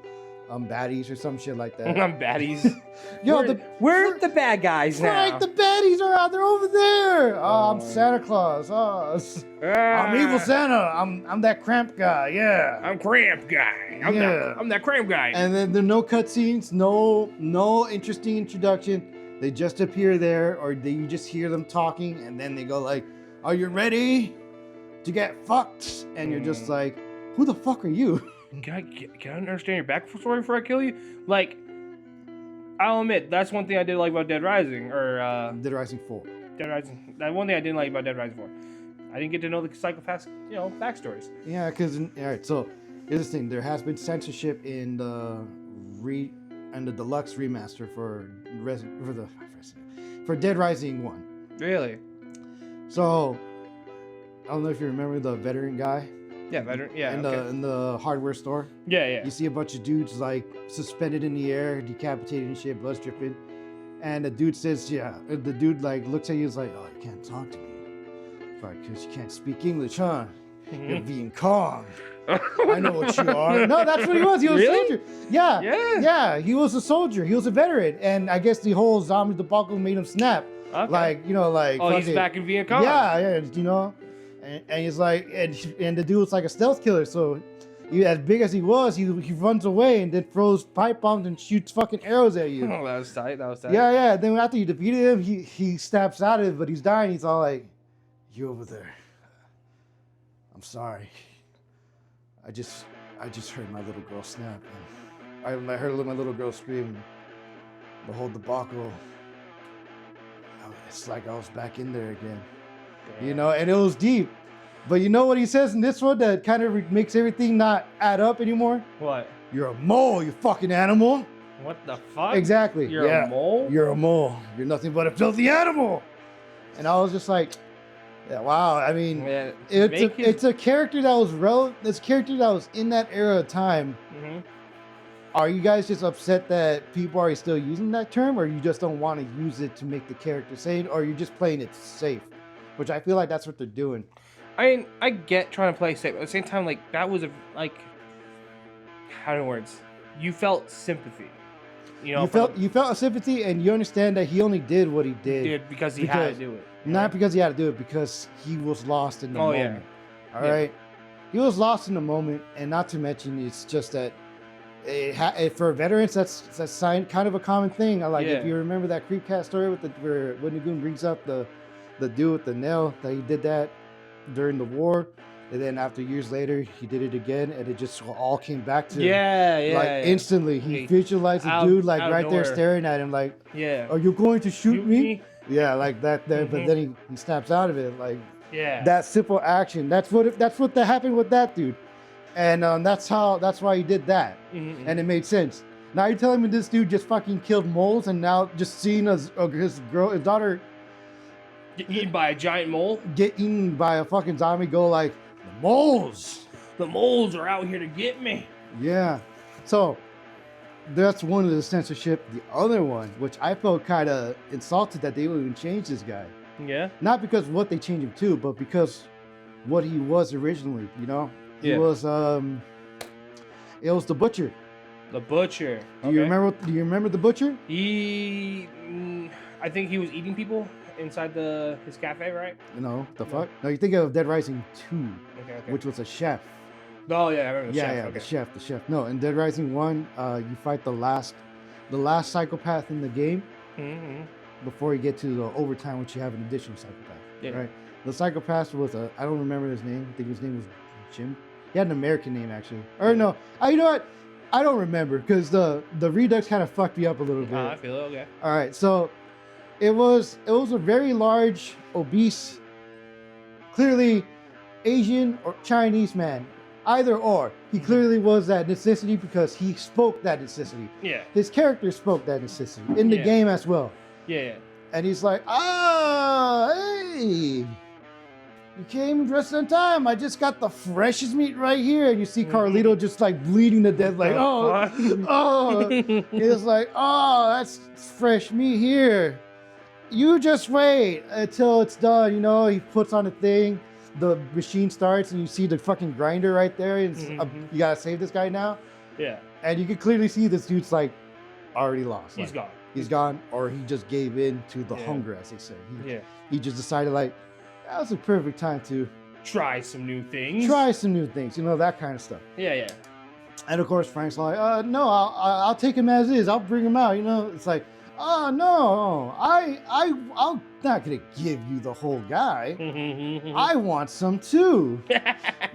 Baddies or some shit like that. I'm baddies. Yo, we're the bad guys now. Right, the baddies are out there over there. Oh, I'm Santa Claus. I'm evil Santa. I'm that cramp guy. Yeah. I'm cramp guy. I'm that cramp guy. And then there are no cutscenes, no interesting introduction. They just appear there, or you just hear them talking, and then they go like, "Are you ready to get fucked?" And you're just like, "Who the fuck are you?" Can I understand your backstory before I kill you? Like, I'll admit that's one thing I did like about Dead Rising, or Dead Rising 4. Dead Rising. That one thing I didn't like about Dead Rising 4. I didn't get to know the psychopaths, backstories. Yeah, because all right. So here's the thing: there has been censorship in the deluxe remaster for Dead Rising 1. Really? So I don't know if you remember the veteran guy. Yeah, veteran. Yeah. In the hardware store. Yeah. You see a bunch of dudes like suspended in the air, decapitated and shit, blood dripping. And the dude says, yeah. The dude like looks at you and is like, oh, you can't talk to me. Right, because you can't speak English, huh? You're being calm. I know what you are. No, that's what he was. He was really? a soldier. Yeah. He was a soldier. He was a veteran. And I guess the whole zombie debacle made him snap. Okay. Like, Oh, he's back in Vietnam. Yeah. And he's like, and the dude was like a stealth killer. So, as big as he was, he runs away and then throws pipe bombs and shoots fucking arrows at you. Oh, that was tight. Yeah. Then after you defeated him, he snaps out of it, but he's dying. He's all like, "You over there? I'm sorry. I just heard my little girl snap. And I heard my little girl scream. The whole debacle. It's like I was back in there again." And it was deep. But you know what he says in this one that kind of makes everything not add up anymore? What? You're a mole, you fucking animal. What the fuck? Exactly. You're a mole? You're a mole. You're nothing but a filthy animal. And I was just like, yeah, wow. I mean, it's a character that was It's a character that was in that era of time. Mm-hmm. Are you guys just upset that people are still using that term, or you just don't want to use it to make the character sane, or you're just playing it safe? Which I feel like that's what they're doing. I mean, I get trying to play safe, but at the same time, like, that was how many words? You felt sympathy. You felt a sympathy, and you understand that he only did what he did. Because he had to do it. Not because he had to do it, because he was lost in the moment. Yeah. All right? He was lost in the moment, and not to mention, it's just that for veterans, that's kind of a common thing. If you remember that Creepcast story where Nagoon brings up the dude with the nail, that he did that during the war, and then after years later he did it again, and it just all came back to him. Instantly he visualized the dude right there staring at him like, are you going to shoot me? Yeah, like that there. But then he snaps out of it, like, that simple action. That's what happened with that dude, and that's why he did that. And it made sense. Now you're telling me this dude just fucking killed moles, and now just seeing his daughter get eaten by a giant mole? Get eaten by a fucking zombie, go like, the moles! The moles are out here to get me. Yeah. So, that's one of the censorship. The other one, which I felt kind of insulted that they would even change this guy. Yeah? Not because of what they changed him to, but because what he was originally, He was, it was the Butcher. The Butcher. Do you remember the Butcher? I think he was eating people inside his cafe, right? No, fuck? No, you think of Dead Rising 2, which was a chef. Oh yeah, I remember the chef. Yeah, the chef. No, in Dead Rising 1, you fight the last psychopath in the game before you get to the overtime, which you have an additional psychopath. Yeah. Right. The psychopath was I don't remember his name. I think his name was Jim. He had an American name actually. Or no, you know what? I don't remember because the Redux kind of fucked me up a little bit. I feel it. Okay. All right, so. It was a very large, obese, clearly Asian or Chinese man. Either or. He clearly was that necessity because he spoke that necessity. Yeah. His character spoke that necessity in the game as well. Yeah. And he's like, hey, you came just in time. I just got the freshest meat right here. And you see Carlito just like bleeding to death, like, oh. He's like, oh, that's fresh meat here. You just wait until it's done. You know, he puts on a thing. The machine starts and you see the fucking grinder right there. And you gotta save this guy now. Yeah. And you can clearly see this dude's like already lost. He's gone. He's gone, or he just gave in to the hunger, as they say. He just decided like, that was a perfect time to try some new things. You know, that kind of stuff. Yeah. And of course, Frank's like, no, I'll take him as is. I'll bring him out. You know, it's like, oh no, I'm not gonna give you the whole guy. I want some too.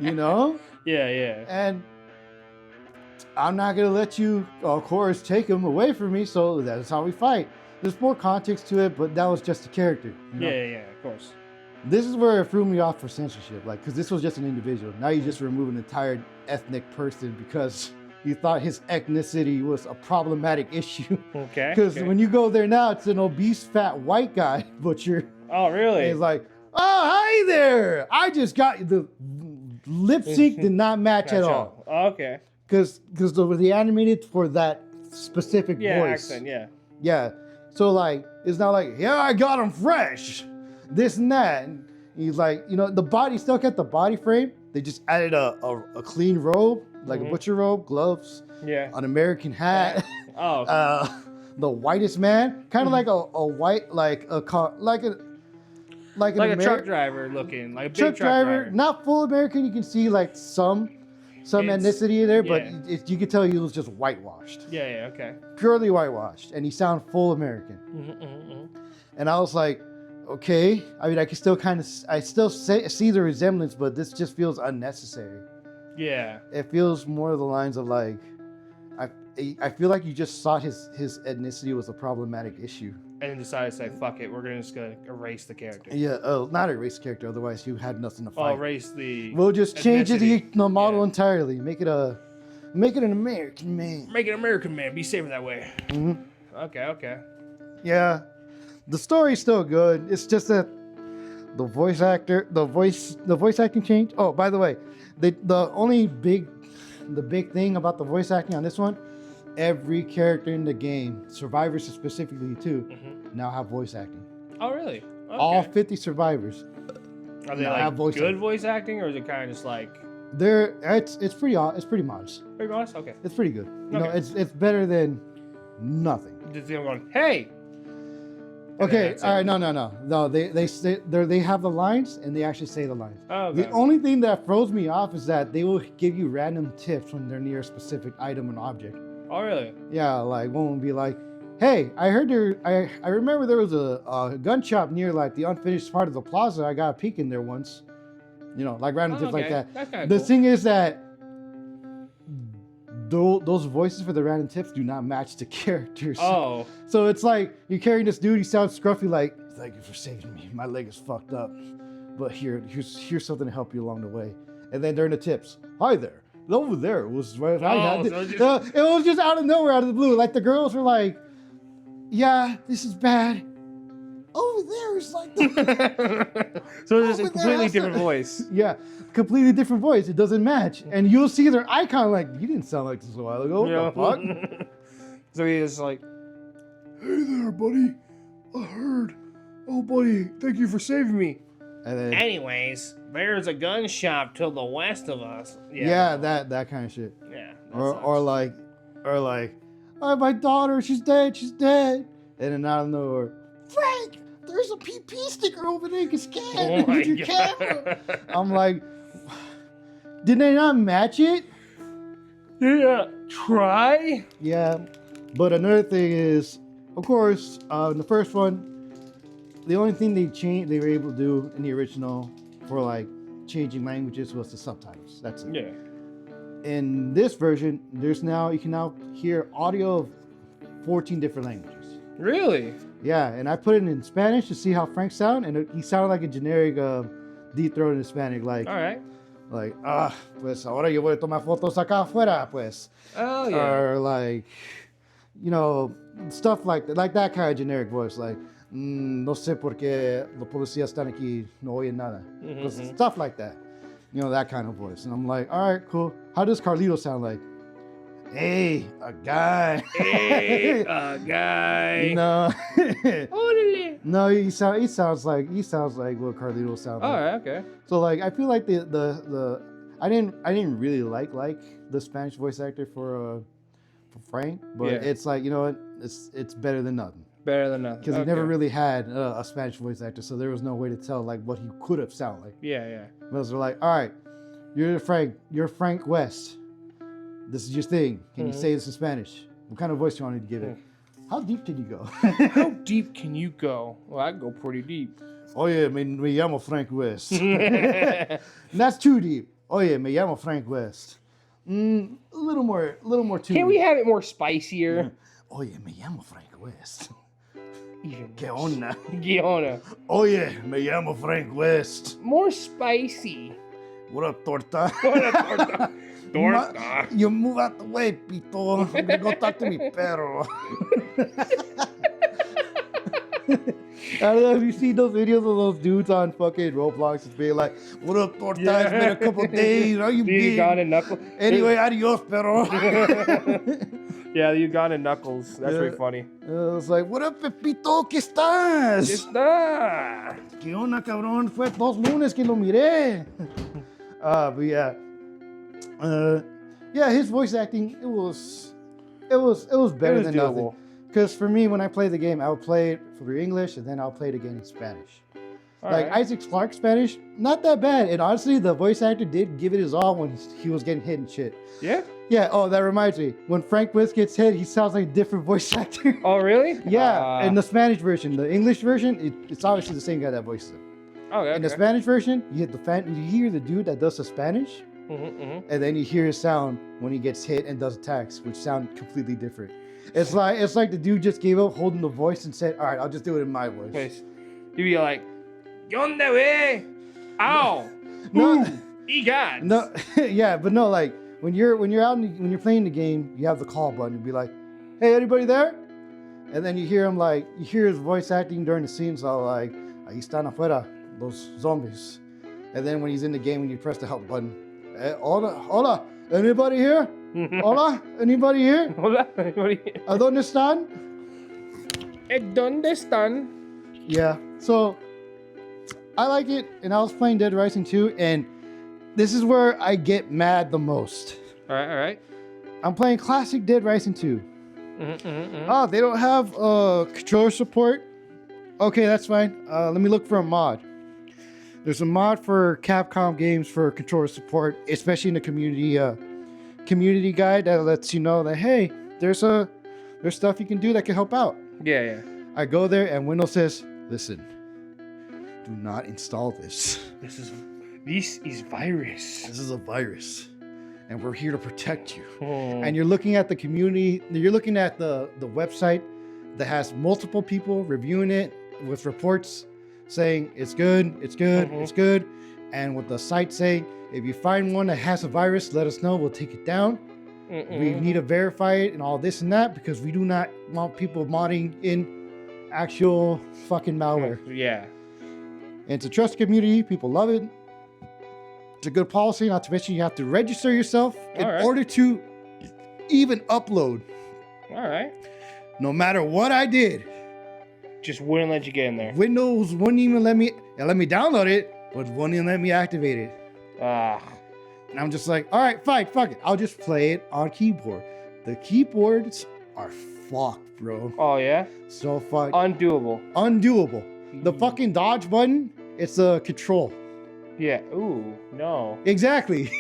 You know? Yeah. And I'm not gonna let you, of course, take him away from me. So that's how we fight. There's more context to it, but that was just a character. You know? Yeah, of course. This is where it threw me off for censorship, like, because this was just an individual. Now you just remove an entire ethnic person because you thought his ethnicity was a problematic issue. Okay. Because when you go there now, it's an obese, fat white guy butcher. Oh, really? And he's like, oh, hi there. I just got the lip sync did not match at all. Oh, okay. Because they animated for that specific voice. Accent, yeah. Yeah. So like, it's not like, yeah, I got him fresh. This and that. And he's like, you know, the body still kept the body frame. They just added a clean robe, like a butcher robe, gloves, an American hat. The whitest man, kind of like a white, like a truck driver looking, like a big truck driver, not full American. You can see like some ethnicity there, but you could tell he was just whitewashed. Yeah, okay. Purely whitewashed, and he sounded full American. And I was like, okay. I mean, I can still see the resemblance, but this just feels unnecessary. Yeah. It feels more of the lines of like, I feel like you just thought his ethnicity was a problematic issue. And then decided to say, fuck it, we're just gonna erase the character. Yeah, not erase the character, otherwise you had nothing to fight. Oh, erase the We'll just change the model entirely. Make it an American man. Make it an American man. Be safer that way. Okay. Yeah. The story's still good. It's just that the voice acting changed. Oh, by the way, the big thing about the voice acting on this one, every character in the game, survivors specifically too, now have voice acting. Oh, really? Okay. All 50 survivors. Are they like good voice acting, or is it kind of just like? It's pretty modest. Pretty modest. Okay. It's pretty good. You know, it's better than nothing. Just them going, hey. Okay, all right, no. They have the lines and they actually say the lines. Oh, okay. The only thing that throws me off is that they will give you random tips when they're near a specific item and object. Oh, really? Yeah, like one will be like, hey, I remember there was a gun shop near like the unfinished part of the plaza. I got a peek in there once. You know, like random tips like that. That's kind of cool. The thing is that those voices for the random tips do not match the characters. Oh. So it's like you're carrying this dude, he sounds scruffy like, thank you for saving me. My leg is fucked up. But here's something to help you along the way. And then during the tips, hi there. Over there was right. It was just out of nowhere, out of the blue. Like the girls were like, yeah, this is bad. Over there is like so it's just a completely different voice. Yeah, completely different voice. It doesn't match. And you'll see their icon like, you didn't sound like this a while ago. What the fuck? So he is like, hey there, buddy. I heard. Oh, buddy, thank you for saving me. And then, anyways, there's a gun shop to the west of us. Yeah, that kind of shit. Yeah. Or like, oh, my daughter, she's dead. And then out of nowhere, Frank, there's a PP sticker over there. You can scan with your camera. I'm like, did they not match it? Yeah. Try? Yeah. But another thing is, of course, in the first one, the only thing they were able to do in the original for like changing languages was the subtitles. That's it. Yeah. In this version, you can now hear audio of 14 different languages. Really? Yeah, and I put it in Spanish to see how Frank sounded, and he sounded like a generic deep throat in Hispanic, like, all right, like, pues ahora yo voy a tomar fotos acá afuera, pues. Oh yeah. Or like, stuff like that kind of generic voice, like, no sé por qué los policías están aquí, no oyen nada. Stuff like that. That kind of voice. And I'm like, all right, cool. How does Carlito sound like? Hey, a guy. Hey, a guy. No. Orale. No, he sounds like what Carlito sounds like. All right, okay. So like I feel like the I didn't really like the Spanish voice actor for Frank, but it's like, it's better than nothing. Better than nothing. Because he never really had a Spanish voice actor, so there was no way to tell like what he could have sounded like. Yeah. But they're like, all right, you're Frank West. This is your thing. Can you say this in Spanish? What kind of voice do you want me to give it? How deep can you go? How deep can you go? Well, I go pretty deep. Oye, me llamo Frank West. That's too deep. Oye, me llamo Frank West. A little more too. Can't we have it more spicier? Oye, me llamo Frank West. Even ¿Qué onda? ¿Qué onda? Oye, me llamo Frank West. More spicy. What up, torta? What up, torta? Torta. You move out the way, Pito. I'm gonna go talk to me perro. I don't know if you see those videos of those dudes on fucking Roblox just being like, what up, torta? It's been a couple days. How you been? Ugandan knuckles. Anyway, adios, perro. Yeah, the Ugandan knuckles. That's really funny. It's like, what up, Pepito? ¿Qué estás? ¿Qué está? ¿Qué onda, cabrón? Fue 2 lunes que lo miré. But yeah. Yeah, his voice acting, it was better than doable. nothing. Because for me, when I play the game, I would play it for English and then I'll play it again in Spanish. Like Isaac Clarke's Spanish, not that bad. And honestly, the voice actor did give it his all when he was getting hit and shit. Yeah? Yeah, oh, that reminds me. When Frank West gets hit, he sounds like a different voice actor. Oh, really? Yeah, in the Spanish version. The English version, it's obviously the same guy that voices it. Okay. In the Spanish version, you hear the dude that does the Spanish, and then you hear his sound when he gets hit and does attacks, which sound completely different. It's like the dude just gave up holding the voice and said, all right, I'll just do it in my voice. You'd be like, ¿Qué onda, wey? Ow! No, Egot! no, yeah, but no, like when you're when you're playing the game, you have the call button. You'd be like, hey, anybody there? And then you hear his voice acting during the scenes, all like, ahí están afuera, los zombies. And then when he's in the game, when you press the help button, hola, anybody here? Hola, anybody here? Hola, anybody here? ¿A dónde están? ¿Dónde están? Yeah, so I like it, and I was playing Dead Rising 2, and this is where I get mad the most. All right. I'm playing classic Dead Rising 2. Oh, they don't have controller support? Okay, that's fine. Let me look for a mod. There's a mod for Capcom games for controller support, especially in the community guide that lets you know that, hey, there's stuff you can do that can help out. Yeah. I go there and Windows says, listen, do not install this. This is virus. This is a virus. And we're here to protect you. And you're looking at the community, you're looking at the website that has multiple people reviewing it with reports saying it's good. And with the site saying, if you find one that has a virus, let us know, we'll take it down. We need to verify it and all this and that because we do not want people modding in actual fucking malware. Yeah. And it's a trusted community, people love it. It's a good policy, not to mention you have to register yourself in order to even upload. All right. No matter what I did. Just wouldn't let you get in there. Windows wouldn't even let me download it, but wouldn't even let me activate it. And I'm just like, all right, fine, fuck it. I'll just play it on keyboard. The keyboards are fucked, bro. Oh, yeah? So fucked. Undoable. The fucking dodge button, it's a control. Yeah. Ooh, no. Exactly.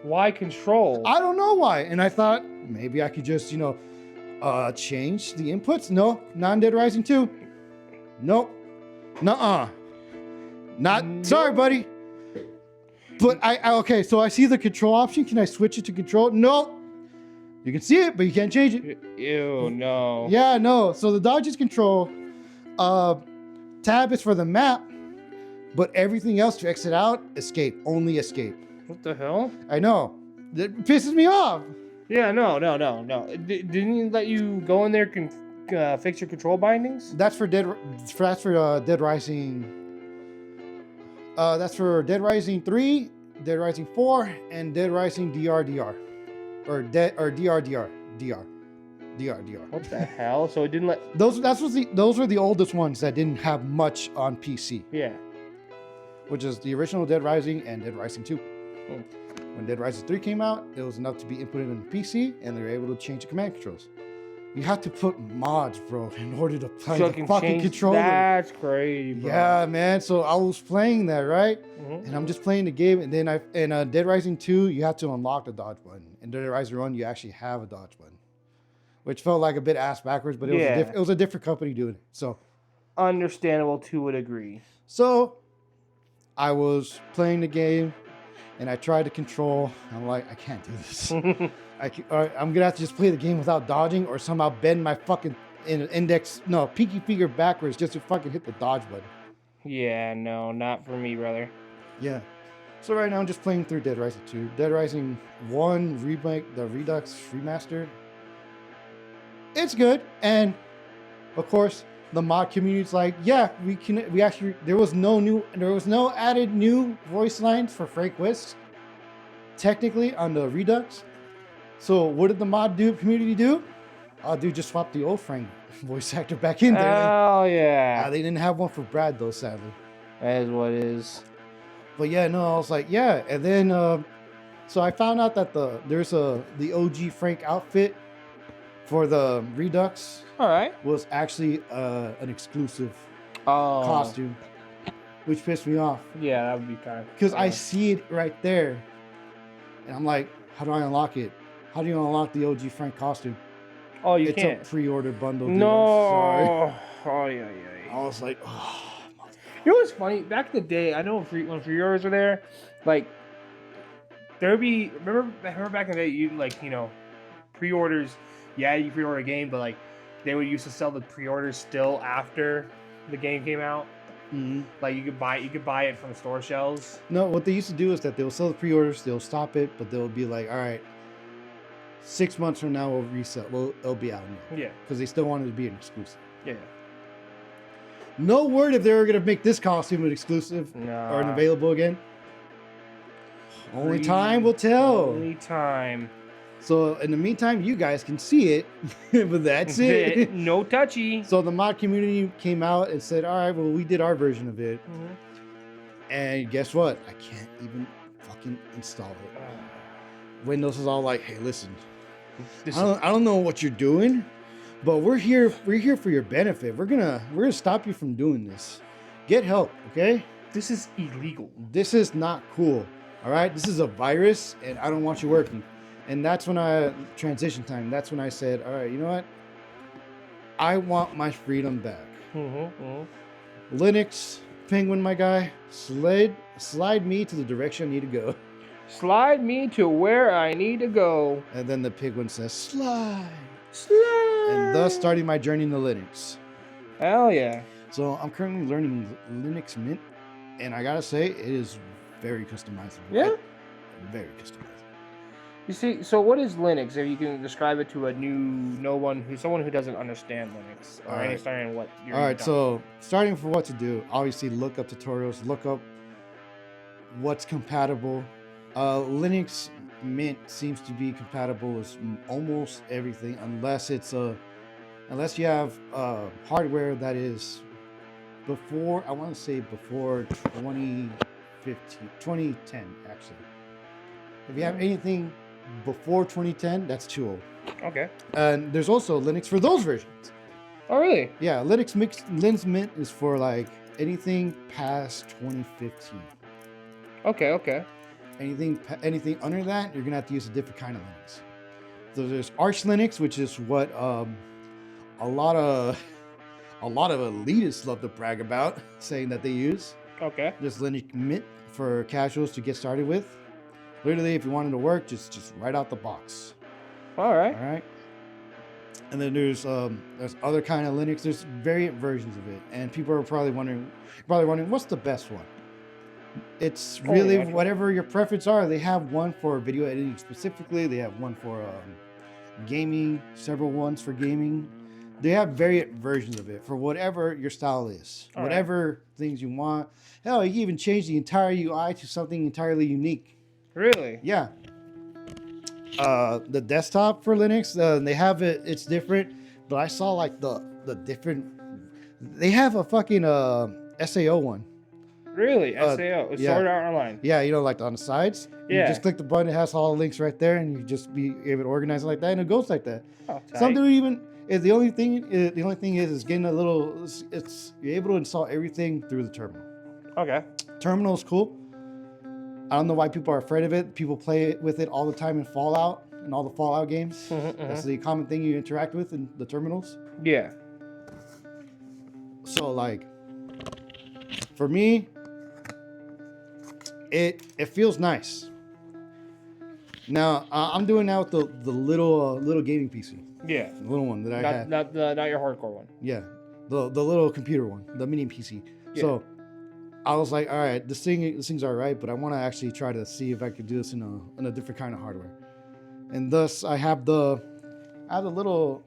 Why control? I don't know why. And I thought maybe I could just, change the inputs. No, not in Dead Rising 2. Nope. Nuh-uh. Sorry, buddy. But okay, so I see the control option. Can I switch it to control? No. You can see it, but you can't change it. Ew, no. Yeah, no. So the dodge is control. Tab is for the map. But everything else to exit out, escape. Only escape. What the hell? I know. It pisses me off. Yeah, no. Didn't he let you go in there fix your control bindings? That's for Dead Rising. That's for Dead Rising 3, Dead Rising 4, and Dead Rising DRDR, or DRDR. What the hell? So it didn't let... Those were the oldest ones that didn't have much on PC. Yeah. Which is the original Dead Rising and Dead Rising 2. Hmm. When Dead Rising 3 came out, it was enough to be inputted in the PC, and they were able to change the command controls. You have to put mods, bro, in order to play the fucking controller. That's crazy, bro. Yeah, man. So I was playing that, right? Mm-hmm. And I'm just playing the game, and then in Dead Rising 2, you have to unlock the dodge button. In Dead Rising 1, you actually have a dodge button, which felt like a bit ass backwards, but it was a different company doing it. So understandable to a degree. So I was playing the game, and I tried to control. I'm like, I can't do this. I'm gonna have to just play the game without dodging, or somehow bend my fucking pinky finger backwards just to fucking hit the dodge button. Yeah, no, not for me, brother. Yeah. So right now I'm just playing through Dead Rising 2. Dead Rising 1 remake, the Redux remaster. It's good, and of course the mod community's like, yeah, we actually there was no added new voice lines for Frank West technically on the Redux. So what did the mod community do? Dude, just swap the old Frank voice actor back in there. Oh yeah. They didn't have one for Brad though, sadly. That is what it is. But yeah, no, I was like, yeah, and then so I found out that there's the OG Frank outfit for the Redux. All right. Was actually an exclusive Oh. costume, which pissed me off. Yeah, that would be kind of... Because I see it right there, and I'm like, how do I unlock it? How do you unlock the OG Frank costume? Oh, you it's can't. It's a pre-order bundle. Dude. No. Oh, yeah. I was like, oh. You know what's funny? Back in the day, I know when pre-orders were there, like, there'd be... Remember back in the day, you, like, you know, pre-orders... Yeah, you pre-order a game, but like they would used to sell the pre-orders still after the game came out. Mm-hmm. Like you could buy it from store shelves. No, what they used to do is that they'll sell the pre-orders, they'll stop it, but they'll be like, all right, 6 months from now we'll resell. Well, it'll be out now. Yeah. Because they still wanted to be an exclusive. Yeah. No word if they were gonna make this costume an exclusive or an available again. Only time will tell. Only time. So in the meantime, you guys can see it, but that's it. No touchy. So the mod community came out and said, all right, well, we did our version of it. Mm-hmm. And guess what? I can't even fucking install it. Windows is all like, hey, listen, I don't know what you're doing, but we're here for your benefit. We're gonna stop you from doing this. Get help, okay? This is illegal. This is not cool. All right? This is a virus, and I don't want you working. And that's when transition time. That's when I said, all right, you know what? I want my freedom back. Linux, Penguin, my guy, slide me to the direction I need to go. Slide me to where I need to go. And then the Penguin says, slide. Slide. And thus starting my journey into Linux. Hell yeah. So I'm currently learning Linux Mint. And I gotta say, it is very customizable. Yeah? Very customizable. You see, so what is Linux? If you can describe it to someone who doesn't understand Linux or understand what you're doing. All right, so starting for what to do, obviously look up tutorials, look up what's compatible. Linux Mint seems to be compatible with almost everything, unless you have hardware that is before 2010 actually. If you have anything before 2010, that's too old. Okay. And there's also Linux for those versions. Oh, really? Yeah, Linux Mint is for like anything past 2015. Okay. Anything under that, you're gonna have to use a different kind of Linux. So there's Arch Linux, which is what a lot of elitists love to brag about, saying that they use. Okay. There's Linux Mint for casuals to get started with. Literally, if you wanted to work, just right out the box. All right. And then there's other kind of Linux. There's variant versions of it, and people are probably wondering, what's the best one? It's really gotcha. whatever your preference are. They have one for video editing specifically. They have one for gaming, several ones for gaming. They have variant versions of it for whatever your style is, All whatever things you want. Hell, you can even change the entire UI to something entirely unique. Really? Yeah. The desktop for Linux, they have it. It's different, but I saw like the different. They have a fucking SAO one. Really? SAO. It's yeah. Sword Art Online. Yeah, like on the sides. You Yeah. just click the button, it has all the links right there, and you just be able to organize it like that, and it goes like that. Oh, Some tight. do even. The only thing is getting a little. It's you're able to install everything through the terminal. Okay. Terminal is cool. I don't know why people are afraid of it. People play with it all the time in Fallout and all the Fallout games. That's the common thing you interact with in the terminals. Yeah. So like, for me, it feels nice. Now I'm doing that with the little gaming PC. Yeah. The little one that I had. Not your hardcore one. Yeah, the little computer one, the mini PC. Yeah. So I was like, all right, this thing's all right, but I want to actually try to see if I could do this in a different kind of hardware. And thus I have the little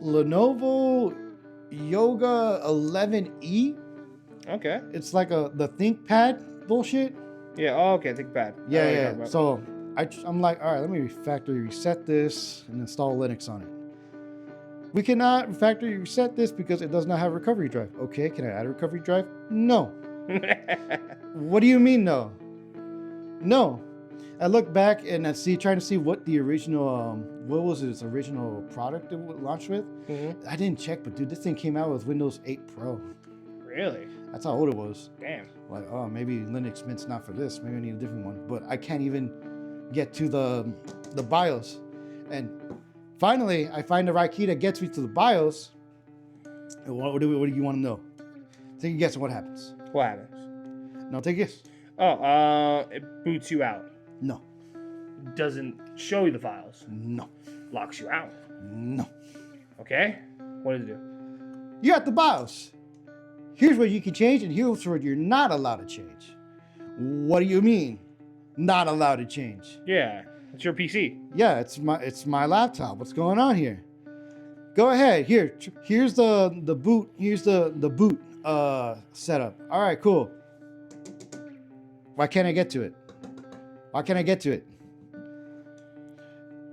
Lenovo Yoga 11E. Okay. It's like the ThinkPad bullshit. Yeah. Oh, okay. ThinkPad. Yeah. So I'm like, all right, let me factory reset this and install Linux on it. We cannot factory reset this because it does not have a recovery drive. Okay, can I add a recovery drive? No. What do you mean no? No. I look back and trying to see what the original, what was its original product it launched with. Mm-hmm. I didn't check, but dude, this thing came out with Windows 8 Pro. Really? That's how old it was. Damn. Like, oh, maybe Linux Mint's not for this. Maybe I need a different one. But I can't even get to the BIOS. And finally, I find the right key that gets me to the BIOS. And what do you want to know? Take a guess on what happens. What happens? No, take a guess. Oh, it boots you out. No. Doesn't show you the files. No. Locks you out. No. Okay. What does it do? You're at the BIOS. Here's what you can change, and here's what you're not allowed to change. What do you mean, not allowed to change? Yeah, it's your PC. Yeah, it's my laptop. What's going on here? Go ahead. Here's the boot. Here's the boot setup. All right, cool. Why can't I get to it?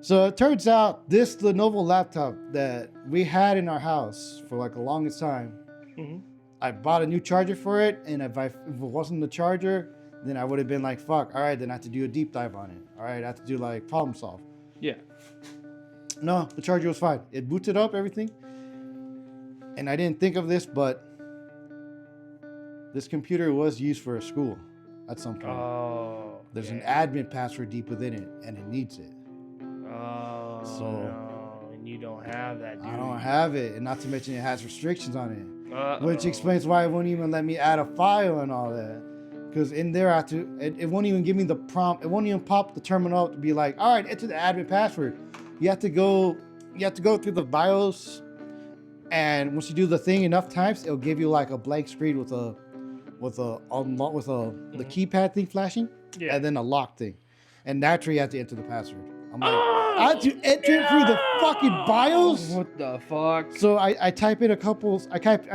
So it turns out this Lenovo laptop that we had in our house for like the longest time. Mm-hmm. I bought a new charger for it, and if it wasn't the charger, then I would have been like, fuck, all right, then I have to do a deep dive on it. All right, I have to do like problem solve. Yeah. No, the charger was fine. It booted up everything. And I didn't think of this, but this computer was used for a school at some point. Oh. There's an admin password deep within it, and it needs it. Oh. So, no, and you don't have that, dude. I don't have it, and not to mention it has restrictions on it. Uh-oh. Which explains why it won't even let me add a file and all that. Because in there, it won't even give me the prompt. It won't even pop the terminal up to be like, all right, enter the admin password. You have to go through the BIOS, and once you do the thing enough times, it'll give you like a blank screen with the keypad thing flashing, Yeah. and then a lock thing, and that's where you have to enter the password. I'm like, I have to enter it through the fucking BIOS. What the fuck? So I type in I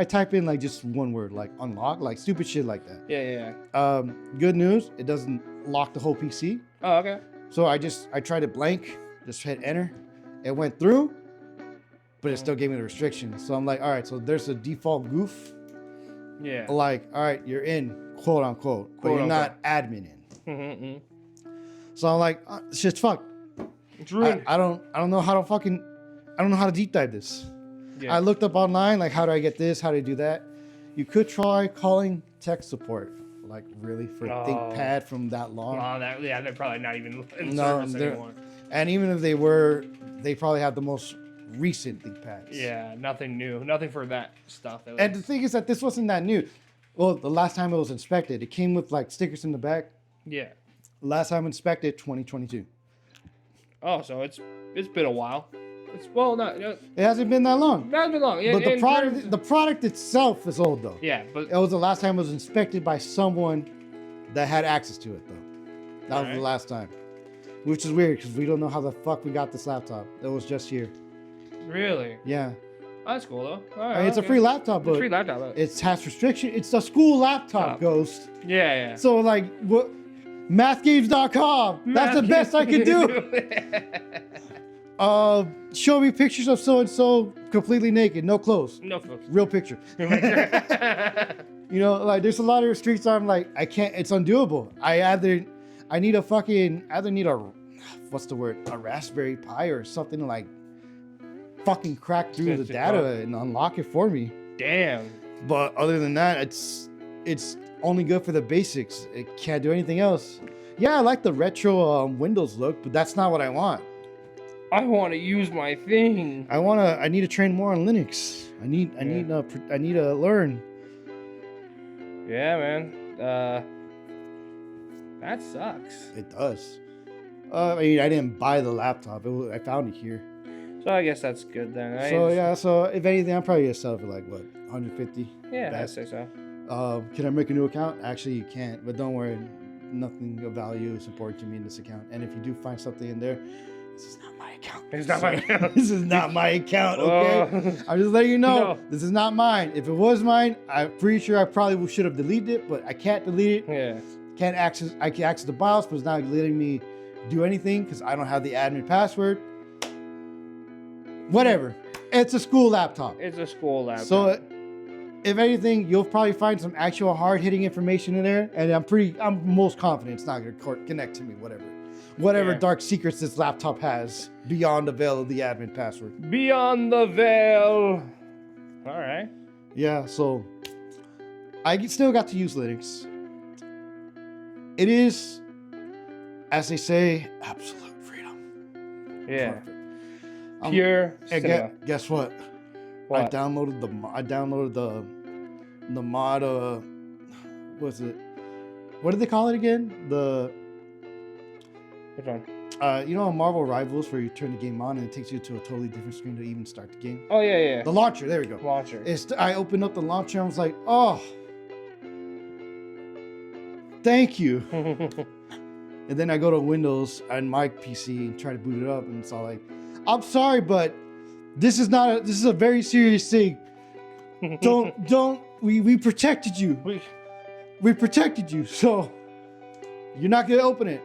type in like just one word, like unlock, like stupid shit like that. Yeah. Good news, it doesn't lock the whole PC. Oh, okay. So I tried it blank, just hit enter. It went through, but it still gave me the restrictions. So I'm like, all right, so there's a default goof. Yeah. Like, all right, you're in, quote unquote, but you're not admin in. Mm-hmm. So I'm like, shit's fucked. It's ruined. I don't know how to deep dive this. Yeah. I looked up online, like, how do I get this? How do I do that? You could try calling tech support, like, really, for ThinkPad from that long. They're probably not even in No, service anymore. And even if they were, they probably have the most recent ThinkPads. Yeah, nothing new. Nothing for that stuff. And the thing is that this wasn't that new. Well, the last time it was inspected, it came with, like, stickers in the back. Yeah. Last time inspected, 2022. Oh, so it's been a while. It's well, not It hasn't been that long. not been long. But the product itself is old though. Yeah, but it was the last time it was inspected by someone that had access to it though. That was the last time, which is weird because we don't know how the fuck we got this laptop. It was just here. Really? Yeah. Oh, that's cool though. All right, I mean, it's a free laptop, but it has restriction. It's a school laptop, Ghost. Yeah. So like, what? Mathgames.com. That's the best I can do. Show me pictures of so and so completely naked, no clothes. No clothes. Real picture. You know, like there's a lot of restrictions. I'm like, I can't. It's undoable. I either need a what's the word? A Raspberry Pi or something to like fucking crack through the data and unlock it for me. Damn. But other than that, it's only good for the basics. It can't do anything else. Yeah, I like the retro Windows look, but that's not what I want. I want to use my thing. I need to train more on Linux. I need to learn. Yeah, man. That sucks. It does. I mean, I didn't buy the laptop. I found it here. So I guess that's good then. Right? So if anything, I'm probably gonna sell it for like what, 150. Yeah, I'd say so. Can I make a new account? Actually, you can't. But don't worry, nothing of value is important to me in this account. And if you do find something in there, this is not my account. It's not my account. This is not my account. Okay, I'm just letting you know. This is not mine. If it was mine, I'm pretty sure I probably should have deleted it, but I can't delete it. Yeah. I can access the BIOS, but it's not letting me do anything because I don't have the admin password. Whatever. It's a school laptop. It's a school laptop. So, if anything, you'll probably find some actual hard-hitting information in there, and I'm most confident it's not going to connect to me. Whatever dark secrets this laptop has beyond the veil of the admin password. Beyond the veil. All right. Yeah. So, I still got to use Linux. It is, as they say, absolute freedom. Yeah. Perfect. Pure cinema. Guess what? I downloaded the mod. What's it? What did they call it again? Which one? You know, Marvel Rivals, where you turn the game on and it takes you to a totally different screen to even start the game. Oh yeah. The launcher. There we go. Launcher. I opened up the launcher and I was like, oh, thank you. And then I go to Windows on my PC and try to boot it up, and it's all like, I'm sorry, but this is a very serious thing. We protected you. We protected you, so you're not gonna open it.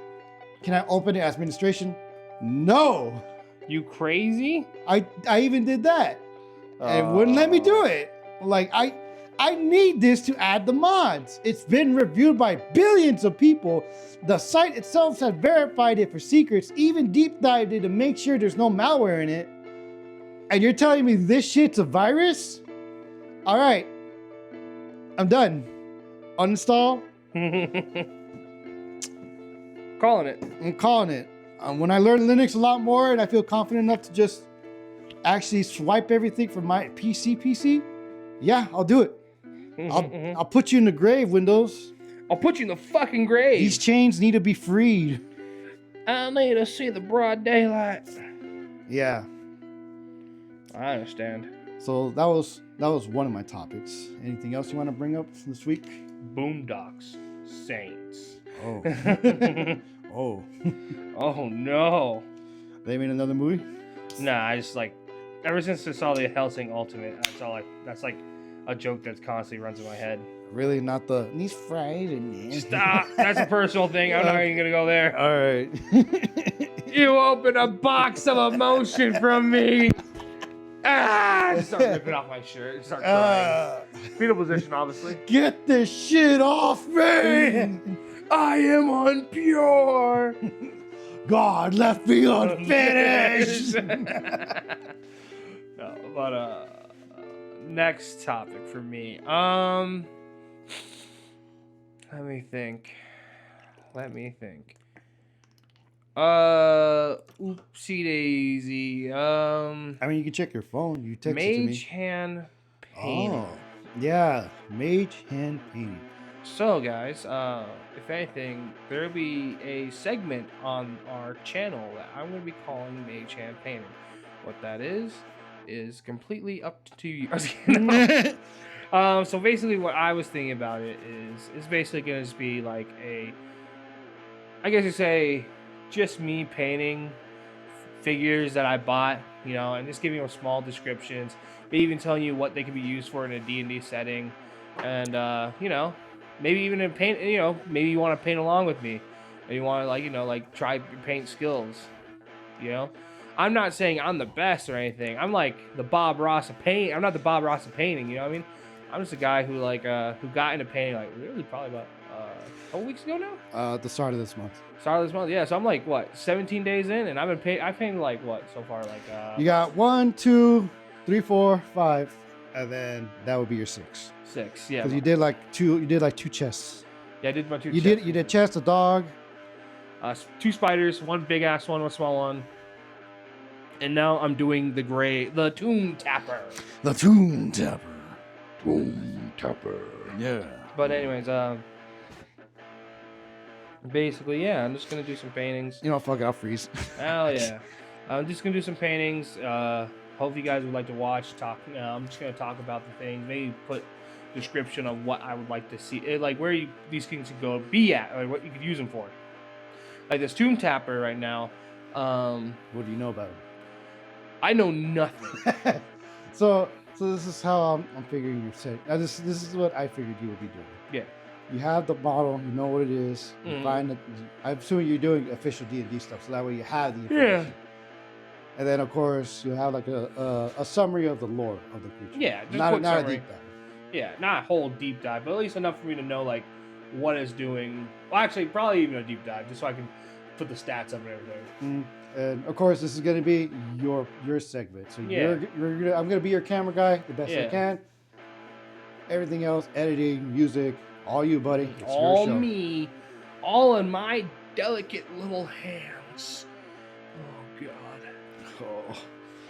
Can I open it as administration? No. You crazy? I even did that. And it wouldn't let me do it. Like I need this to add the mods. It's been reviewed by billions of people. The site itself has verified it for secrets, even deep dived it to make sure there's no malware in it. And you're telling me this shit's a virus? All right, I'm done. Uninstall. Calling it. I'm calling it. When I learn Linux a lot more and I feel confident enough to just actually swipe everything from my PC, yeah, I'll do it. I'll put you in the grave, Windows. I'll put you in the fucking grave. These chains need to be freed. I need to see the broad daylight. Yeah. I understand. So that was one of my topics. Anything else you want to bring up this week? Boondocks Saints. Oh. Oh. Oh no. They made another movie? Nah, I just like ever since I saw the Hellsing Ultimate, that's like a joke that constantly runs in my head. Really? Not the these fries and Stop! That's a personal thing. I'm not even gonna go there. All right. You open a box of emotion from me. Just start ripping off my shirt. Start crying. Fetal position, obviously. Get this shit off me! I am unpure. God left me unfinished. No, but next topic for me. Let me think. Oopsie daisy. I mean, you can check your phone. You text it to me. Mage hand painting. Oh, yeah, mage hand painting. So, guys, if anything, there'll be a segment on our channel that I'm going to be calling Mage Hand Painting. what that is completely up to you. So basically, what I was thinking about it is basically going to just be like I guess you say, just me painting figures that I bought, and just giving them small descriptions, maybe even telling you what they could be used for in a D&D setting, and maybe even in paint, maybe you want to paint along with me, and you want to try your paint skills, I'm not saying I'm the best or anything. I'm like the Bob Ross of paint. I'm not the Bob Ross of painting. You know what I mean? I'm just a guy who got into painting really probably about a couple weeks ago now. The start of this month. Start of this month, yeah. So I'm like 17 days in, and I painted like so far You got 1, 2, 3, 4, 5, and then that would be your 6. 6, yeah. Because you did like 2 chests. Yeah, I did my 2. You did chest, a dog. 2 spiders, 1 big ass one, 1 small one. And now I'm doing the Tomb Tapper. The Tomb Tapper. Tomb Tapper. Yeah. But anyways, basically, yeah, I'm just gonna do some paintings. Fuck it, I'll freeze. Hell yeah. I'm just gonna do some paintings. Hope you guys would like to watch, talk. I'm just gonna talk about the things, maybe put description of what I would like to see, like where these things could go be at, or what you could use them for. Like this Tomb Tapper right now. What do you know about it? I know nothing. So this is how I'm figuring you're saying. This is what I figured you would be doing. Yeah. You have the model, you know what it is. You find that. I'm assuming you're doing official D&D stuff, so that way you have the information. Yeah. And then of course you have like a summary of the lore of the creature. Yeah, just not a deep dive. Yeah, not a whole deep dive, but at least enough for me to know like what it's doing. Well, actually, probably even a deep dive, just so I can put the stats up and everything. And of course, this is going to be your segment. So I'm going to be your camera guy the best I can. Everything else, editing, music, all you, buddy. It's all your show. Me, all in my delicate little hands. Oh God. Oh.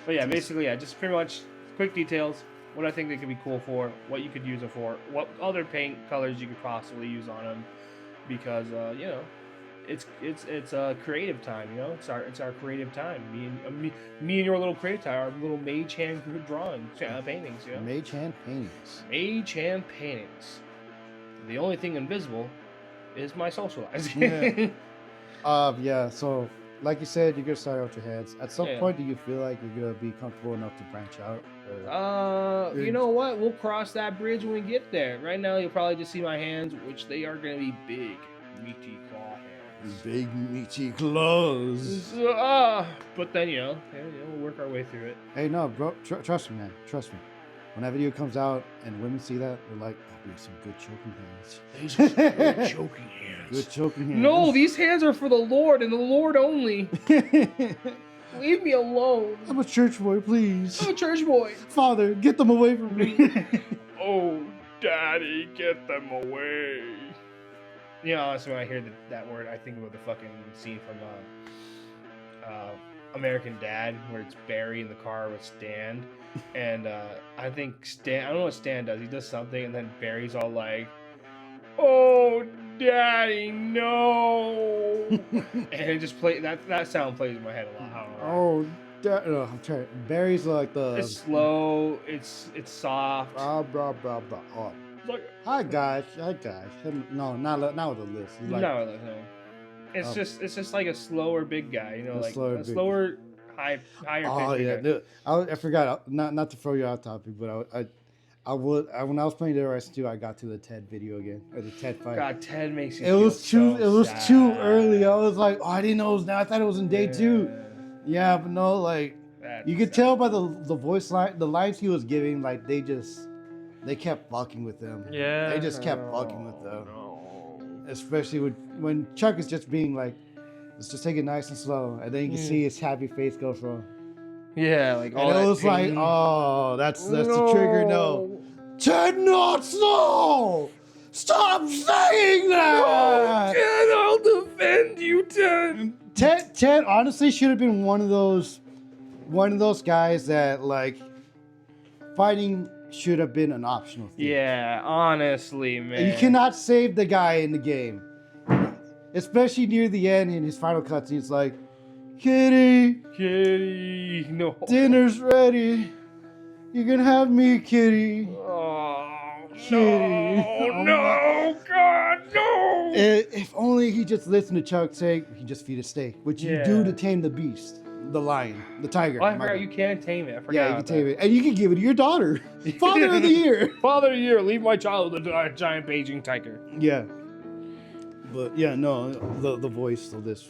But yeah, basically, just pretty much quick details. What I think they could be cool for, what you could use it for, what other paint colors you could possibly use on them, because it's a creative time, It's our creative time. Me and your little creative time, our little mage hand drawing paintings, Mage hand paintings. Mage hand paintings. The only thing invisible is my socializing. Yeah. So, like you said, you're gonna start out with your hands. At some point, do you feel like you're gonna be comfortable enough to branch out? You know what? We'll cross that bridge when we get there. Right now, you'll probably just see my hands, which they are gonna be big, meaty claw hands. Big meaty claws. But then we'll work our way through it. Hey, no, bro, trust me, man. Trust me. When that video comes out and women see that, they're like, "Oh, some good choking hands." These are some good choking hands. Good choking hands. No, these hands are for the Lord and the Lord only. Leave me alone. I'm a church boy, please. I'm a church boy. Father, get them away from me. Oh, Daddy, get them away. Honestly, when I hear that word, I think about the fucking scene from American Dad, where it's Barry in the car with Stan. And I think Stan, I don't know what Stan does. He does something, and then Barry's all like, "Oh, Daddy, no!" And it just that sound plays in my head a lot. I don't know. I'm trying. Barry's like the. It's slow. It's soft. Blah blah blah blah. Oh. Like, hi guys. No, not with a list. Like, no. It's just like a slower big guy. Like a slower. Higher oh yeah, dude. I forgot not to throw you off topic, but I would when I was playing Dead Rising 2, I got to the Ted video again, or the Ted fight. God, Ted makes you. It was too early. I was like, oh, I didn't know it was now. I thought it was in day 2. Yeah, but no, like you could tell by the voice line, the lines he was giving, like they kept fucking with them. Yeah, they just kept fucking with them. No. Especially when Chuck is just being like. Let's just take it nice and slow, and then you can see his happy face go from. Yeah, like all and that it was pain. like, oh, that's the trigger. No, Ted, not slow. Stop saying that. No, Ted, I'll defend you, Ted. Ted honestly should have been one of those guys that like fighting should have been an optional thing. Yeah, honestly, man. You cannot save the guy in the game. Especially near the end in his final cutscene, it's like, Kitty, Kitty, no. dinner's ready. You can have me, Kitty. Oh, Kitty. no, no, God, no. If only he just listened to Chuck say he just feed a steak, which you do to tame the beast, the lion, the tiger. Oh, I forgot you can tame it. I forgot. Yeah, you can tame it, and you can give it to your daughter. Father of the year. Father of the year. Leave my child with a giant Beijing tiger. Yeah. But yeah, no, the voice of this.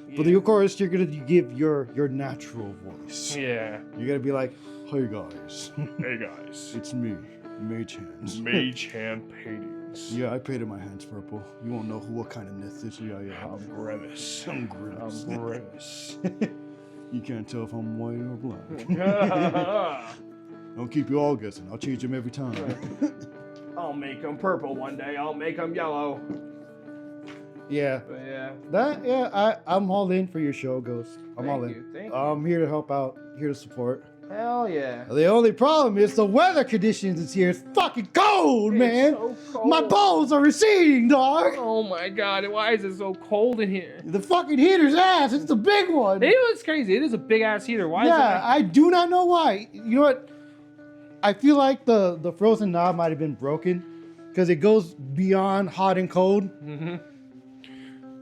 Yeah. But of course, you're gonna give your natural voice. Yeah. You're gonna be like, hey guys. Hey guys. It's me, Mage Hands. Mage Hand Paintings. Yeah, I painted my hands purple. You won't know what kind of ethnicity I am. I'm Grimace. I'm Grimace. I'm Grimace. You can't tell if I'm white or black. I'll keep you all guessing. I'll change them every time. I'll make them purple one day. I'll make them yellow. Yeah. But yeah. I'm all in for your show, Ghost. I'm all in. Thank you. I'm here to help out, here to support. Hell yeah. The only problem is the weather conditions this year. It's fucking cold, man. So cold. My balls are receding, dog. Oh my God. Why is it so cold in here? The fucking heater's ass. It's the big one. It's crazy. It is a big ass heater. Why is it? I do not know why. You know what? I feel like the frozen knob might have been broken because it goes beyond hot and cold. Mm-hmm.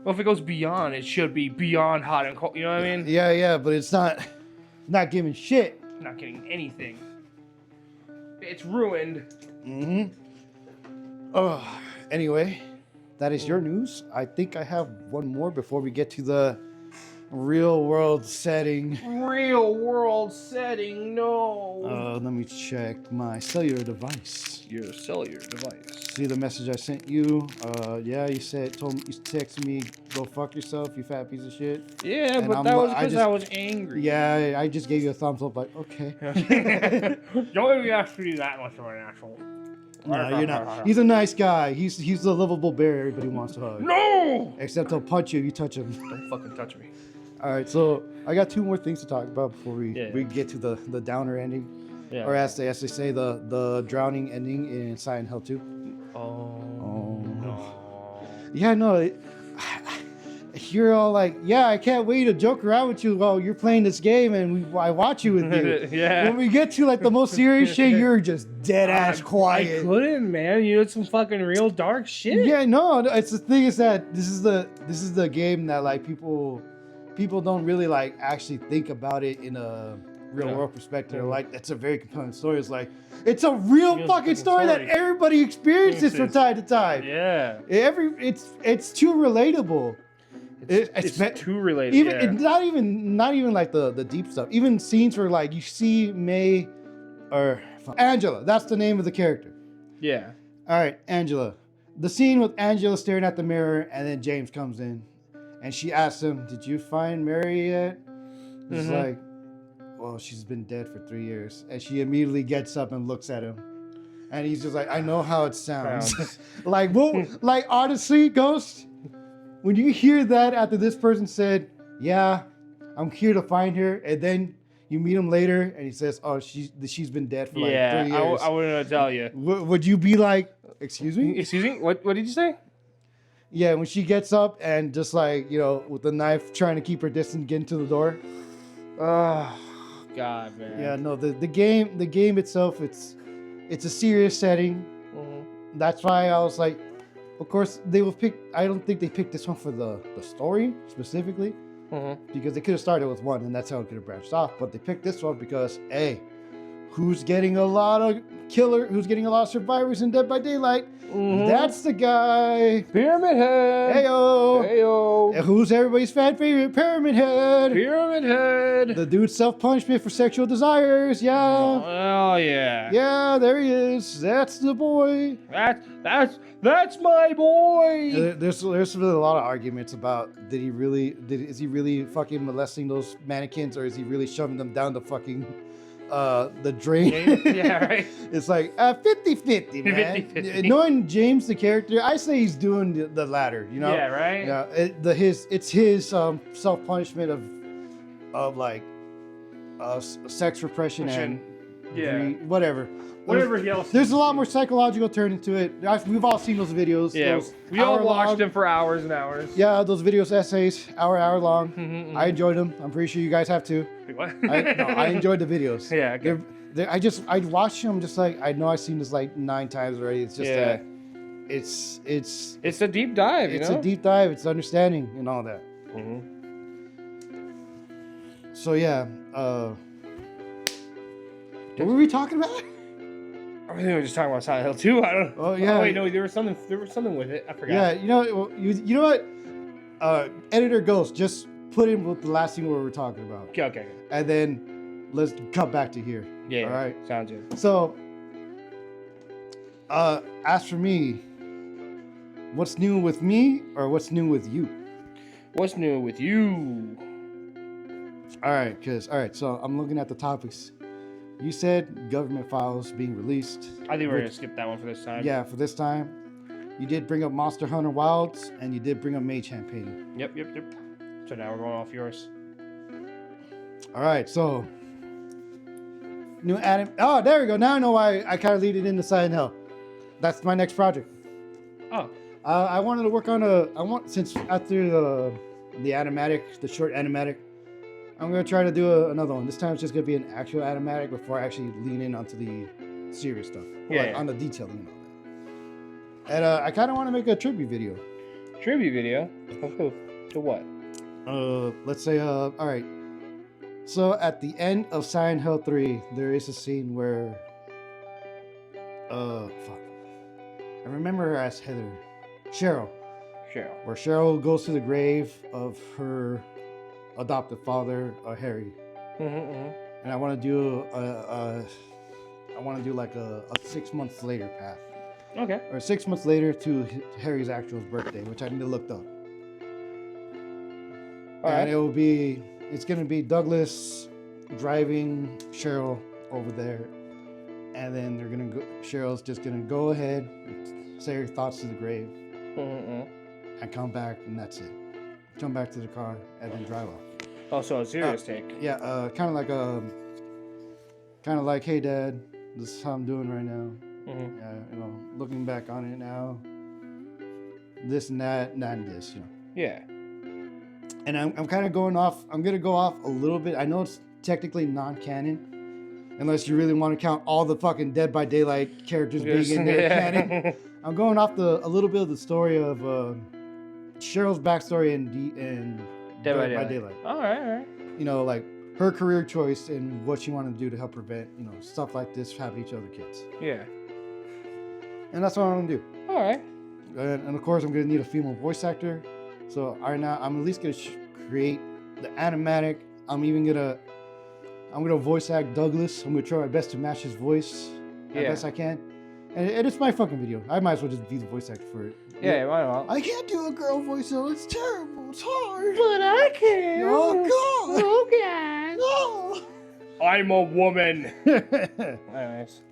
Well, if it goes beyond, it should be beyond hot and cold. You know what I mean? Yeah, but it's not giving shit. Not getting anything. It's ruined. Anyway, that is your news. I think I have one more before we get to the real world setting. Real world setting, no. Let me check my cellular device. Your cellular device. See the message I sent you? Yeah, you texted me, go fuck yourself, you fat piece of shit. Yeah, and but that was because I was angry. Yeah, I just gave you a thumbs up, like, okay. Don't even have to do that much of an asshole. No, you're not. He's a nice guy. He's the lovable bear everybody wants to hug. No! Except he'll punch you if you touch him. Don't fucking touch me. All right, so I got two more things to talk about before we get to the downer ending. Yeah. Or as they say, the drowning ending in Silent Hill 2. Oh no. Yeah, no. You're all like, yeah, I can't wait to joke around with you while you're playing this game, and I watch you with you. Yeah. When we get to like the most serious shit, you're just dead ass quiet. I couldn't, man. You did some fucking real dark shit. Yeah, no. It's the thing is that this is the game that like people don't really like actually think about it in a real world perspective. Like, it's a very compelling story. It's like, it's a real fucking story that everybody experiences from time to time. Yeah. It's too relatable. It's too relatable. Even not even like the deep stuff. Even scenes where like you see May or Angela. That's the name of the character. Yeah. All right, Angela. The scene with Angela staring at the mirror, and then James comes in, and she asks him, "Did you find Mary yet?" He's like, "Well, she's been dead for 3 years." And she immediately gets up and looks at him. And he's just like, "I know how it sounds." Like, well, like honestly, Ghost, when you hear that after this person said, "Yeah, I'm here to find her," and then you meet him later and he says, "Oh, she's been dead for like 3 years." Yeah, I wouldn't tell you. Would you be like, "Excuse me?" Excuse me? What did you say? Yeah, when she gets up and just like, you know, with the knife trying to keep her distance, get into the door. Oh, God, man. Yeah, no, the game itself, it's a serious setting. Mm-hmm. That's why I was like, of course they will pick. I don't think they picked this one for the story specifically, because they could have started with one and that's how it could have branched off. But they picked this one because, hey, who's getting a lot of survivors in Dead by Daylight? Mm-hmm. That's the guy. Pyramid Head. Heyo. Heyo. And who's everybody's fan favorite? Pyramid Head. Pyramid Head. The dude's self-punishment for sexual desires. Yeah. Oh yeah. Yeah, there he is. That's the boy. That's my boy. There's been a lot of arguments about is he really fucking molesting those mannequins, or is he really shoving them down the fucking the drain? Yeah, right. It's like 50-50, man. 50-50. Knowing James, the character, I say he's doing the latter. You know? Yeah, right. Yeah, it's his self-punishment of like sex repression and greed, whatever. whatever else. There's a lot more psychological turn into it. We've all seen those videos. Yeah, those we all watched hour-long- them for hours and hours. Yeah, those videos, essays, hour long. Mm-hmm. I enjoyed them. I'm pretty sure you guys have too. What? I enjoyed the videos. Yeah, okay. I watched them just like, I know I've seen this like 9 times already. It's just that it's a deep dive. it's a deep dive. It's understanding and all that. Mm-hmm. So yeah, what were we talking about? I think we were just talking about Silent Hill 2. I don't. Oh yeah. Oh wait, no, there was something with it. I forgot. Yeah, you know what? Editor Ghost, just put in with the last thing we were talking about, Okay. and then let's cut back to here. Yeah. All right. Sounds good. So, as for me, what's new with me or what's new with you? What's new with you? All right, so I'm looking at the topics. You said government files being released. I think we're gonna skip that one for this time. Yeah, for this time. You did bring up Monster Hunter Wilds, and you did bring up Mage Hand Painting. Yep. So now we're going off yours. All right, so new Adam. Oh, there we go. Now I know why I kind of lead it into Silent Hill. That's my next project. Oh. I wanted to work on since after the animatic, the short animatic, I'm gonna try to do another one. This time it's just gonna be an actual animatic before I actually lean in onto the serious stuff. Yeah. On the detailing and all that. And I kind of want to make a tribute video. Tribute video? Of who? To what? Let's say, all right. So at the end of Silent Hill 3, there is a scene where, fuck. I remember her as Cheryl. Where Cheryl goes to the grave of her adopted father, Harry. And I want to do like a 6 months later path. Okay. Or 6 months later to Harry's actual birthday, which I need to look up. And it's gonna be Douglas driving Cheryl over there, and then Cheryl's just gonna go ahead, say her thoughts to the grave, and come back, and that's it. Come back to the car and then drive off. Oh, so a serious take. Yeah, kind of like, hey Dad, this is how I'm doing right now. Looking back on it now, this and that, and this, Yeah. And I'm kind of going off. I'm gonna go off a little bit. I know it's technically non-canon, unless you really want to count all the fucking Dead by Daylight characters being in there canon. I'm going off a little bit of the story of Cheryl's backstory in Dead by Daylight. All right. Like her career choice and what she wanted to do to help prevent, stuff like this happening to each other kids. Yeah. And that's what I'm gonna do. All right. And of course, I'm gonna need a female voice actor. So right now, I'm at least gonna create the animatic. I'm gonna voice act Douglas. I'm gonna try my best to match his voice as best I can. And it's my fucking video. I might as well just be the voice actor for it. Yeah, why not? I can't do a girl voice, though. It's terrible. It's hard. But I can. Oh God. Oh God. No. I'm a woman. Anyways.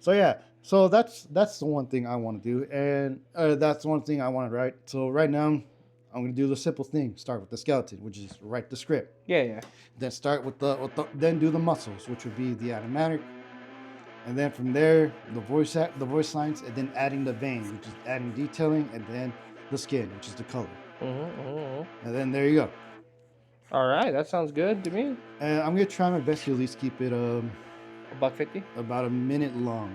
So yeah. So that's the one thing I want to do, and that's the one thing I want to write. So right now, I'm gonna do the simple thing. Start with the skeleton, which is write the script. Yeah. Then start with then do the muscles, which would be the animatic, and then from there the voice lines, and then adding the vein, which is adding detailing, and then the skin, which is the color. And then there you go. All right, that sounds good to me. And I'm gonna try my best to at least keep it $1.50. About a minute long.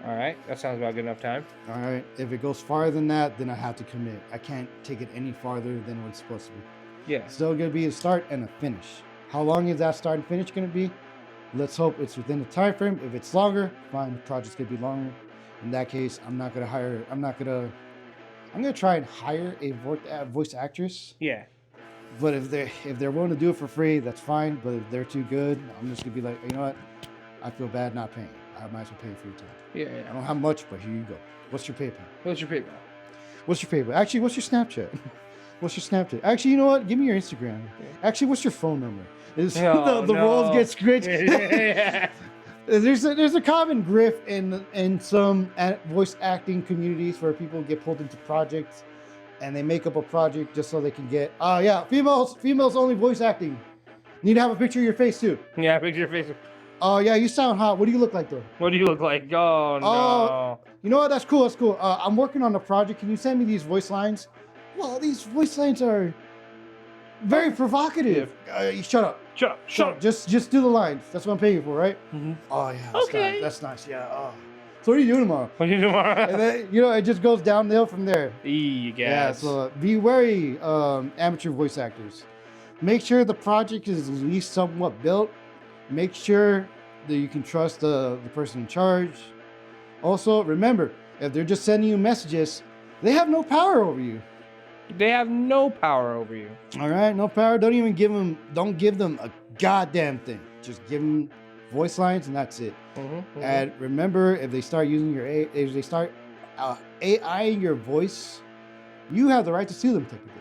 All right, that sounds about good enough time. All right, if it goes farther than that, then I have to commit. I can't take it any farther than what it's supposed to be. Yeah. It's still gonna be a start and a finish. How long is that start and finish gonna be? Let's hope it's within the time frame. If it's longer, fine. The project's gonna be longer. In that case, I'm gonna try and hire a voice actress. Yeah. But if they're willing to do it for free, that's fine. But if they're too good, I'm just gonna be like, you know what? I feel bad not paying. I might as well pay for your time. Yeah. I don't have much, but here you go. What's your PayPal? Actually, what's your Snapchat? Actually, you know what? Give me your Instagram. Actually, what's your phone number? The roles get scratched. There's a common grift in some voice acting communities where people get pulled into projects and they make up a project just so they can get females only voice acting. Need to have a picture of your face too. Yeah, picture your face. Oh yeah, you sound hot. What do you look like though? What do you look like? Oh no. You know what? That's cool. That's cool. I'm working on a project. Can you send me these voice lines? Well, these voice lines are very provocative. Shut up. Shut up. Just do the lines. That's what I'm paying you for, right? Mm-hmm. Oh yeah. That's Okay. Nice. That's nice. Yeah. Oh. So what are you doing tomorrow? What are you doing tomorrow? And then, it just goes downhill from there. You guys. Yeah. So be wary, amateur voice actors. Make sure the project is at least somewhat built. Make sure that you can trust the person in charge. Also, remember, if they're just sending you messages, they have no power over you. They have no power over you. All right, no power. Don't give them a goddamn thing. Just give them voice lines and that's it. And remember, if they start using if they start AIing your voice, you have the right to sue them technically.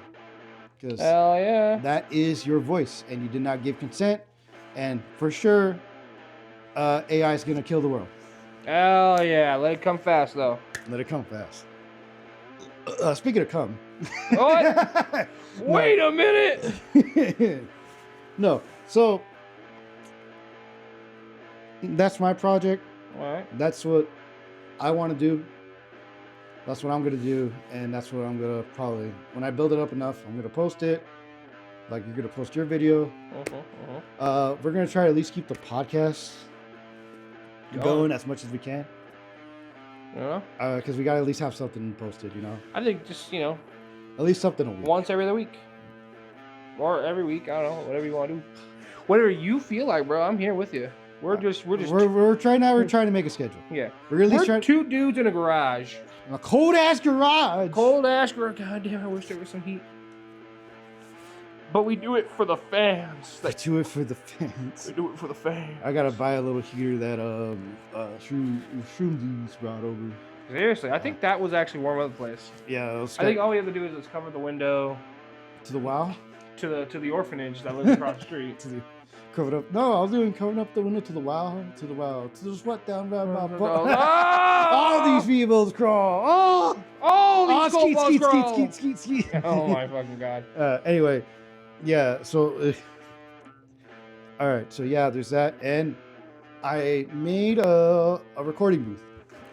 Because hell yeah, that is your voice and you did not give consent. And for sure, AI is going to kill the world. Hell yeah. Let it come fast, though. Let it come fast. Speaking of come. What? Wait a minute. No. So, that's my project. All right. That's what I want to do. That's what I'm going to do. And that's what I'm going to probably, when I build it up enough, I'm going to post it. Like you're going to post your video. We're going to try to at least keep the podcast going as much as we can. Yeah. Because we got to at least have something posted, I think just, At least something a week. once every other week. Or every week. I don't know. Whatever you want to do. Whatever you feel like, bro. I'm here with you. We're trying to make a schedule. Yeah. We're two dudes in a garage. In a cold ass garage. God damn, I wish there was some heat. But we do it for the fans. I do it for the fans. We do it for the fans. I gotta buy a little heater that Shroomzies brought over. Seriously, I think that was actually warm up the place. Yeah, I think all we have to do is just cover the window to the wow. To the orphanage that lives across the street. Covered up. No, I was doing covering up the window to the wow, to the sweat down by my butt. All these females crawl. Skeet. Oh my fucking god. Anyway, yeah. So, all right. So yeah, there's that, and I made a recording booth.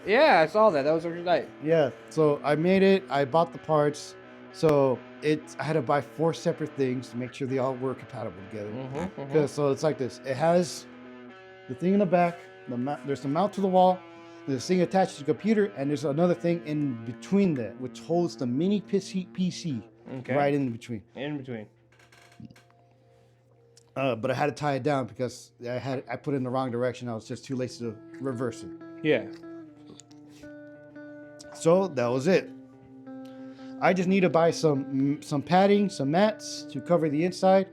Yeah, I saw that. That was every night. Yeah. So I made it. I bought the parts. So I had to buy 4 separate things to make sure they all were compatible together. So it's like this. It has the thing in the back. There's the mount to the wall. There's a thing attached to the computer, and there's another thing in between that, which holds the mini PC right in between. In between. But I had to tie it down because I put it in the wrong direction. I was just too lazy to reverse it. Yeah. So that was it. I just need to buy some padding, some mats to cover the inside.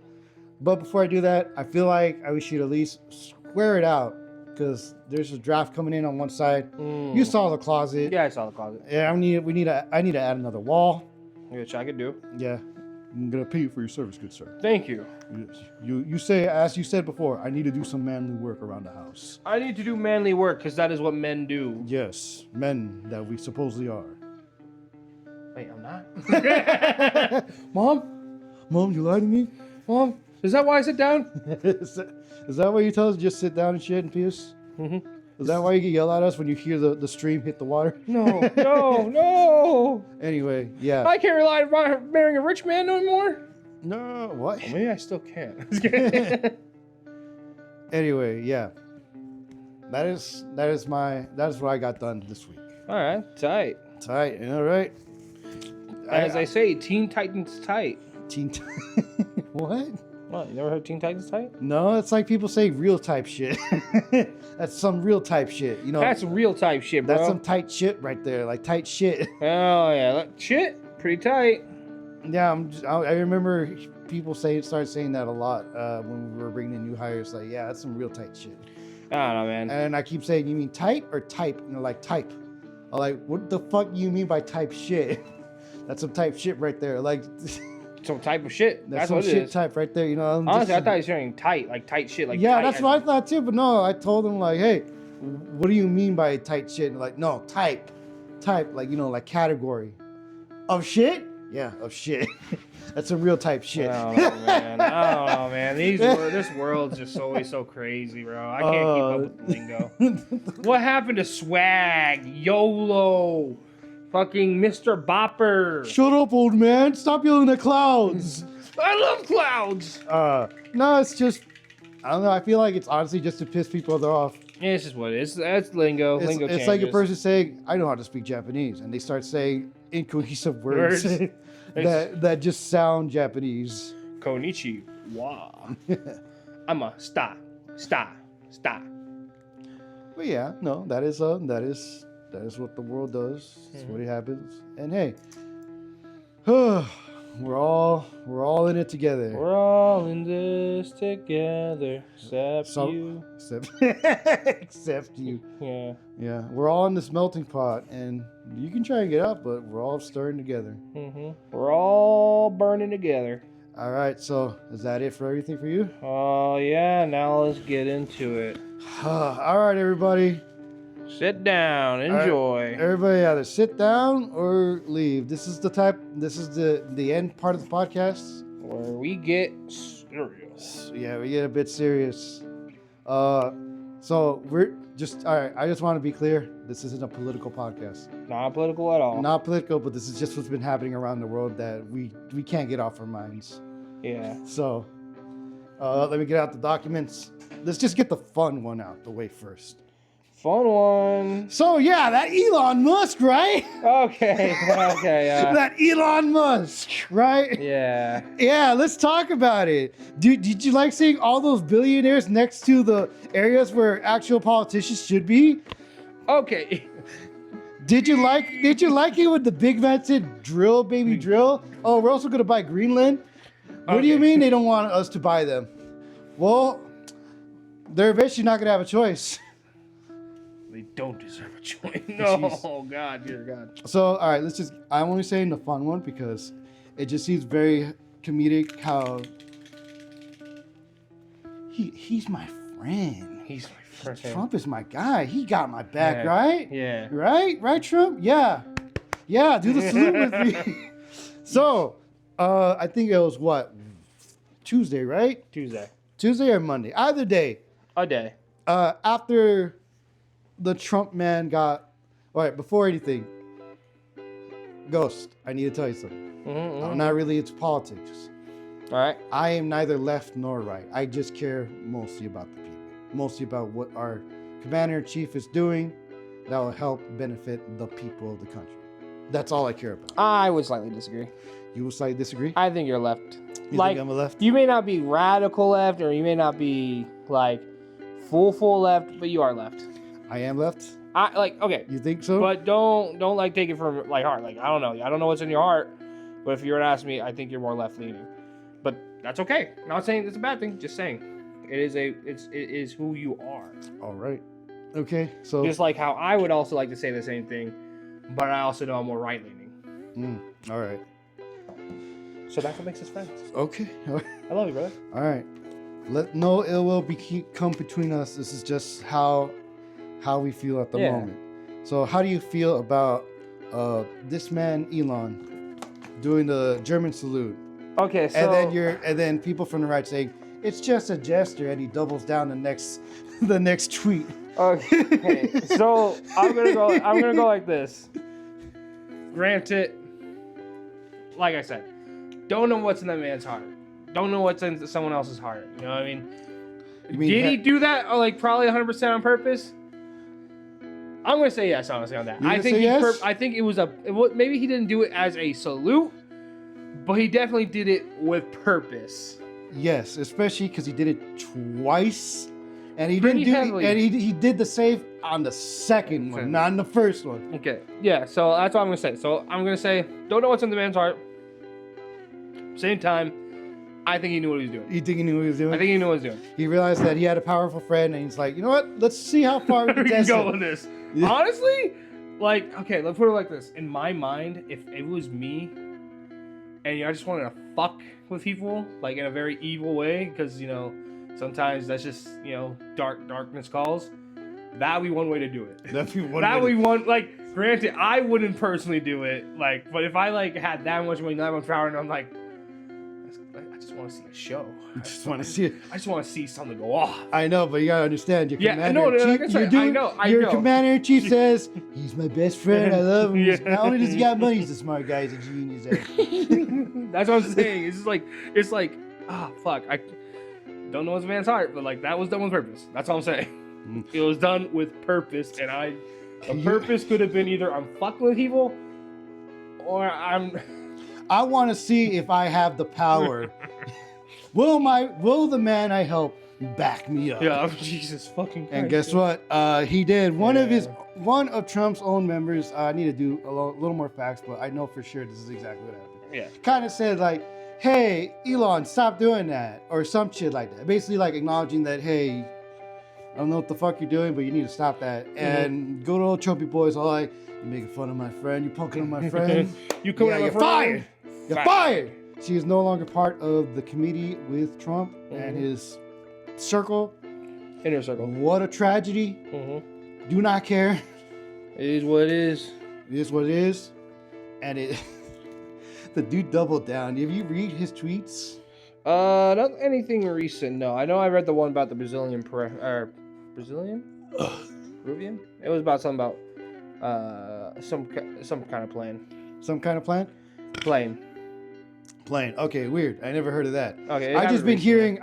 But before I do that, I feel like we should at least square it out because there's a draft coming in on one side. You saw the closet. Yeah, I saw the closet. Yeah, I need to add another wall. Which I could do. Yeah, I'm gonna pay you for your service, good sir. Thank you. You say, as you said before, I need to do some manly work around the house. I need to do manly work because that is what men do. Yes, men that we supposedly are. Wait, I'm not. Mom, you lied to me? Mom, is that why I sit down? Is that why you tell us to just sit down and shit and piss? Is that why you get yelled at us when you hear the stream hit the water? No. Anyway, yeah. I can't rely on marrying a rich man no more. No, what? Well, maybe I still can. Anyway, yeah. That is what I got done this week. All right, tight. Tight, all right. As I say, Teen Titans tight. What? What, you never heard Teen Titans tight? No, it's like people say real type shit. That's some real type shit, That's real type shit, bro. That's some tight shit right there, like tight shit. Oh yeah, shit, pretty tight. Yeah, I remember people started saying that a lot when we were bringing in new hires. Like, yeah, that's some real tight shit. I don't know, man. And I keep saying, you mean tight or type? And they're like, type. I'm like, what the fuck you mean by type shit? That's some type shit right there. Like, some type of shit. That's some what shit it is. Type right there. Honestly, I thought he was saying tight, like tight shit. Like yeah, tight that's what I thought too. But no, I told him like, hey, what do you mean by tight shit? And like, no, type, like like category of shit. Yeah, of shit. That's some real type shit. I don't know, man. I don't know, man. This world's just always so crazy, bro. I can't keep up with the lingo. What happened to swag, YOLO, fucking Mr. Bopper? Shut up, old man. Stop yelling at clouds. I love clouds. No, it's just, I don't know. I feel like it's honestly just to piss people off. Yeah, it's just what it is. That's lingo. Lingo It's like a person saying, I know how to speak Japanese. And they start saying incohesive words that just sound Japanese. Konnichiwa. I'm a star. But yeah, no, that is what the world does. That's what it happens. And hey, we're all in it together. We're all in this together, except you. Except you. Yeah. Yeah, we're all in this melting pot, and you can try and get out, but we're all stirring together. We're all burning together. All right, so is that it for everything for you? Oh yeah, now let's get into it. All right, everybody. Sit down, enjoy. Right, everybody either sit down or leave. This is the end part of the podcast where we get serious. Yeah, we get a bit serious. So we're just all right. I just want to be clear. This isn't a political podcast. Not political at all. Not political, but this is just what's been happening around the world that we can't get off our minds. Yeah. So let me get out the documents. Let's just get the fun one out the way first. Fun one. So yeah, that Elon Musk, right? Okay. That Elon Musk, right? Yeah. Yeah, let's talk about it. Did you like seeing all those billionaires next to the areas where actual politicians should be? Okay. Did you like it when the big man said drill, baby, drill? Oh, we're also gonna buy Greenland. What do you mean they don't want us to buy them? Well, they're eventually not gonna have a choice. They don't deserve a choice. No, oh God, dear God. So, all right, I'm only saying the fun one because it just seems very comedic how he's my friend. He's my friend. Trump is my guy. He got my back, right? Yeah. Right, Trump? Yeah. Yeah, do the salute with me. So, I think it was what? Tuesday, right? Tuesday or Monday. Either day. A day. After the Trump man got... All right, before anything. Ghost, I need to tell you something. I'm not really into politics. All right. I am neither left nor right. I just care mostly about the people. Mostly about what our commander-in-chief is doing that will help benefit the people of the country. That's all I care about. I would slightly disagree. You would slightly disagree? I think you're left. You think I'm a left? You may not be radical left, or you may not be like full left, but you are left. I am left? Okay. You think so? But don't like take it from like heart. Like I don't know. I don't know what's in your heart. But if you were to ask me, I think you're more left leaning. But that's okay. I'm not saying it's a bad thing. Just saying it is who you are. All right. Okay. So just like how I would also like to say the same thing, but I also know I'm more right leaning. All right. So that's what makes us friends. Okay. I love you, brother. All right. Let no ill will come between us. This is just how we feel at the moment. So how do you feel about this man Elon doing the German salute? Okay, so and then people from the right saying it's just a gesture, and he doubles down the next tweet. Okay, so I'm gonna go like this. Granted, like I said, don't know what's in that man's heart. Don't know what's in someone else's heart. You know what I mean? Did he do that? Like probably 100% on purpose? I'm gonna say yes, honestly, on that. I think it was maybe he didn't do it as a salute, but he definitely did it with purpose. Yes, especially because he did it twice, and he he did the save on the second one, not on the first one. Okay, yeah. So that's what I'm gonna say. So I'm gonna say, don't know what's in the man's heart. Same time, I think he knew what he was doing. You think he knew what he was doing? I think he knew what he was doing. He realized that he had a powerful friend, and he's like, you know what? Let's see how far we can go with this. Yeah. Honestly, like, okay, let's put it like this. In my mind, if it was me, and I just wanted to fuck with people, like in a very evil way, because, you know, sometimes that's just, you know, darkness calls, that would be one way to do it. Like, granted, I wouldn't personally do it, like, but if I, like, had that much money, that much power, and I'm like, I just want to see a show. You just want to see it. I just want to see something go off. I know, but you gotta understand. Your Yeah, commander no, in like I chief. said, I know. Your commander in chief says he's my best friend. I love him. Yeah. Not only does he got money, he's a smart guy. He's a genius. That's what I'm saying. It's just like, fuck. I don't know his man's heart, but like that was done with purpose. That's all I'm saying. It was done with purpose, and the purpose could have been either I'm fucking with evil, or I want to see if I have the power. Will the man I help back me up? Yeah, Jesus fucking Christ. And guess what? He did. One of Trump's own members. I need to do a little more facts, but I know for sure this is exactly what happened. Yeah. Kind of said like, "Hey, Elon, stop doing that," or some shit like that. Basically, like acknowledging that, hey, I don't know what the fuck you're doing, but you need to stop that. Mm-hmm. And good old Trumpy boys are like, "You're making fun of my friend. You're poking on my friend. You coming at my you're friend? Fired. You're fired." She is no longer part of the committee with Trump and his circle. Inner circle. What a tragedy. Do not care. It is what it is. It is what it is. And the dude doubled down. Have you read his tweets? Not anything recent. No, I know I read the one about the Brazilian. Peruvian. It was about something about some kind of plane. Some kind of plane. Plane. Okay, weird. I never heard of that. Okay. I just been hearing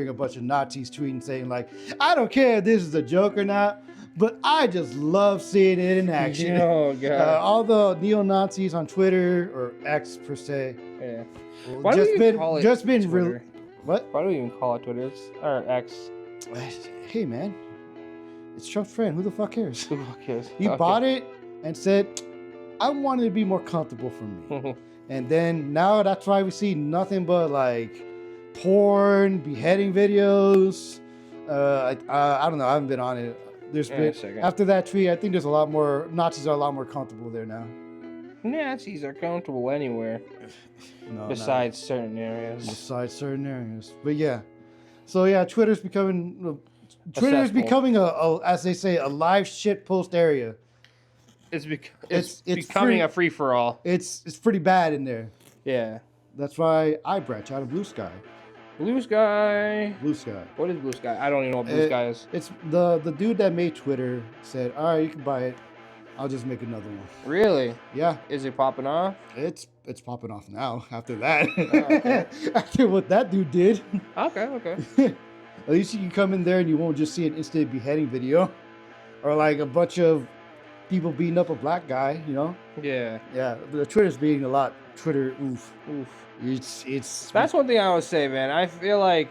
a bunch of Nazis tweeting saying like, I don't care if this is a joke or not, but I just love seeing it in action. Oh god. All the neo-Nazis on Twitter or X per se. Yeah. Why do you call it Twitter? What? Why do we even call it Twitter? Or X. Hey man, it's Trump's friend. Who the fuck cares? Who the fuck cares? He bought it and said, I wanted it to be more comfortable for me. And then now that's why we see nothing but like porn, beheading videos. I don't know. I haven't been on it. There's been after that tweet. I think there's a lot more Nazis are a lot more comfortable there now. Nazis are comfortable anywhere, besides certain areas. But yeah, so yeah, Twitter's becoming a as they say, a live shit post area. It's becoming a free for all. It's pretty bad in there. Yeah. That's why I branch out of Blue Sky. Blue Sky. What is Blue Sky? I don't even know what Blue Sky is. It's the dude that made Twitter said, all right, you can buy it. I'll just make another one. Really? Yeah. Is it popping off? It's popping off now after that. Okay. After what that dude did. Okay. At least you can come in there and you won't just see an instant beheading video. Or like a bunch of people beating up a black guy, you know? Yeah. Yeah. The Twitter's beating a lot. Twitter, oof. It's that's one thing I would say, man. I feel like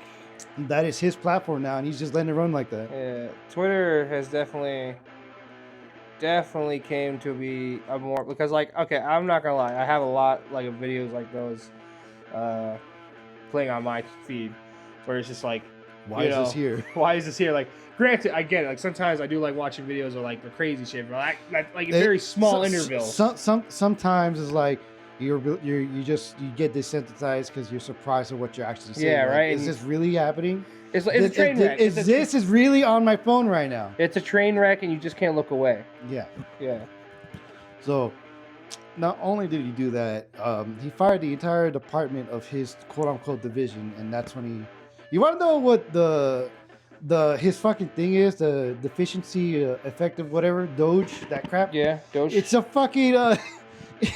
that is his platform now, and he's just letting it run like that. Yeah. Twitter has definitely came to be a more, because like, okay, I'm not gonna lie, I have a lot like of videos like those playing on my feed where it's just like, why is this here? Why is this here? Like, granted, I get it. Like sometimes I do like watching videos of like the crazy shit, but like a very small interval. Sometimes it's like you get desensitized because you're surprised at what you're actually seeing. Yeah, right. Is this really happening? It's a train wreck. This is really on my phone right now. It's a train wreck, and you just can't look away. Yeah. Yeah. So, not only did he do that, he fired the entire department of his quote-unquote division, and that's when he. You want to know what his fucking thing is? The deficiency, effective, whatever, Doge, that crap. Yeah, Doge. It's a fucking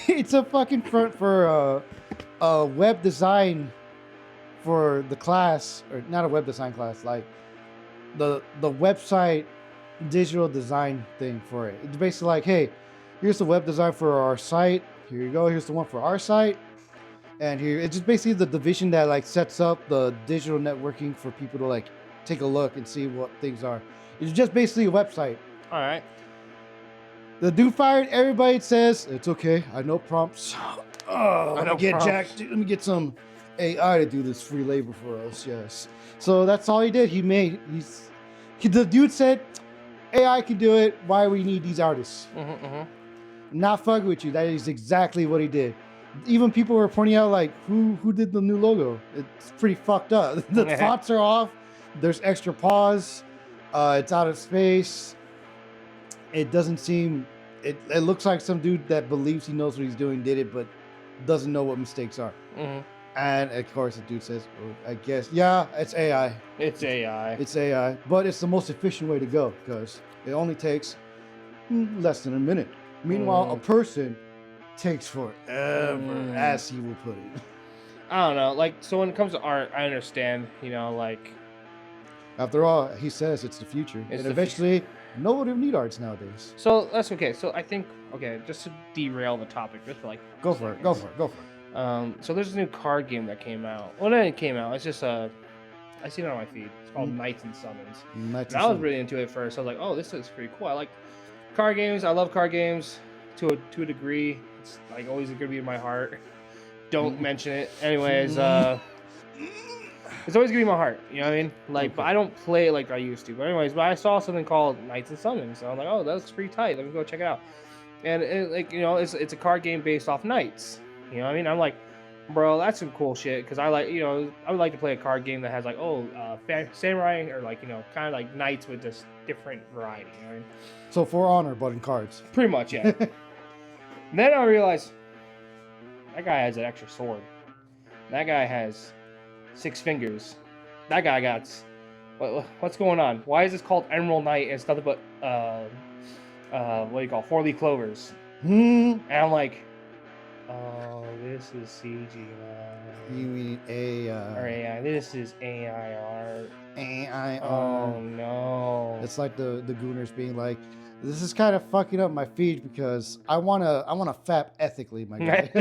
it's a fucking front for web design for the class, or not a web design class, like the website digital design thing for it. It's basically like, hey, here's the web design for our site. Here you go. Here's the one for our site. And here, it's just basically the division that like sets up the digital networking for people to like take a look and see what things are. It's just basically a website. All right. The dude fired everybody. Says it's okay. I know prompts. Let me get some AI to do this free labor for us. Yes. So that's all he did. The dude said, AI can do it. Why we need these artists? Not fucking with you. That is exactly what he did. Even people were pointing out like, who did the new logo? It's pretty fucked up. The fonts are off. There's extra pause. It's out of space. It doesn't seem. It looks like some dude that believes he knows what he's doing did it, but doesn't know what mistakes are. And of course, the dude says, oh, I guess, yeah, it's AI. It's AI. It's AI. But it's the most efficient way to go because it only takes less than a minute. Meanwhile, a person takes forever, as he will put it. I don't know. Like, so when it comes to art, I understand, you know, like... After all, he says it's the future. And eventually, nobody will need arts nowadays. So, that's okay. So, I think, okay, just to derail the topic, just for like... Go for it. So there's a new card game that came out. Well, it came out. It's just I seen it on my feed. It's called Knights and Summons. I was really into it at first. I was like, oh, this is pretty cool. I like card games. I love card games to a degree. It's like always gonna be in my heart. Don't mention it. Anyways, it's always gonna be in my heart. You know what I mean? Like, but I don't play it like I used to. But anyways, I saw something called Knights and Summons. So I'm like, oh, that looks pretty tight. Let me go check it out. And like, you know, it's a card game based off knights. You know what I mean? I'm like, bro, that's some cool shit. Because I like, you know, I would like to play a card game that has like, samurai or like, you know, kind of like knights with just different variety. You know what I mean? So For Honor, but in cards. Pretty much, yeah. Then I realized that guy has an extra sword. That guy has 6 fingers. That guy got... What's going on? Why is this called Emerald Knight and it's nothing but, what do you call 4-leaf clovers? And I'm like... Oh, this is CGI. You mean AI? Or AI. This is AI art. AI art. Oh no. It's like the Gooners being like, this is kind of fucking up my feed because I wanna fap ethically, my guy.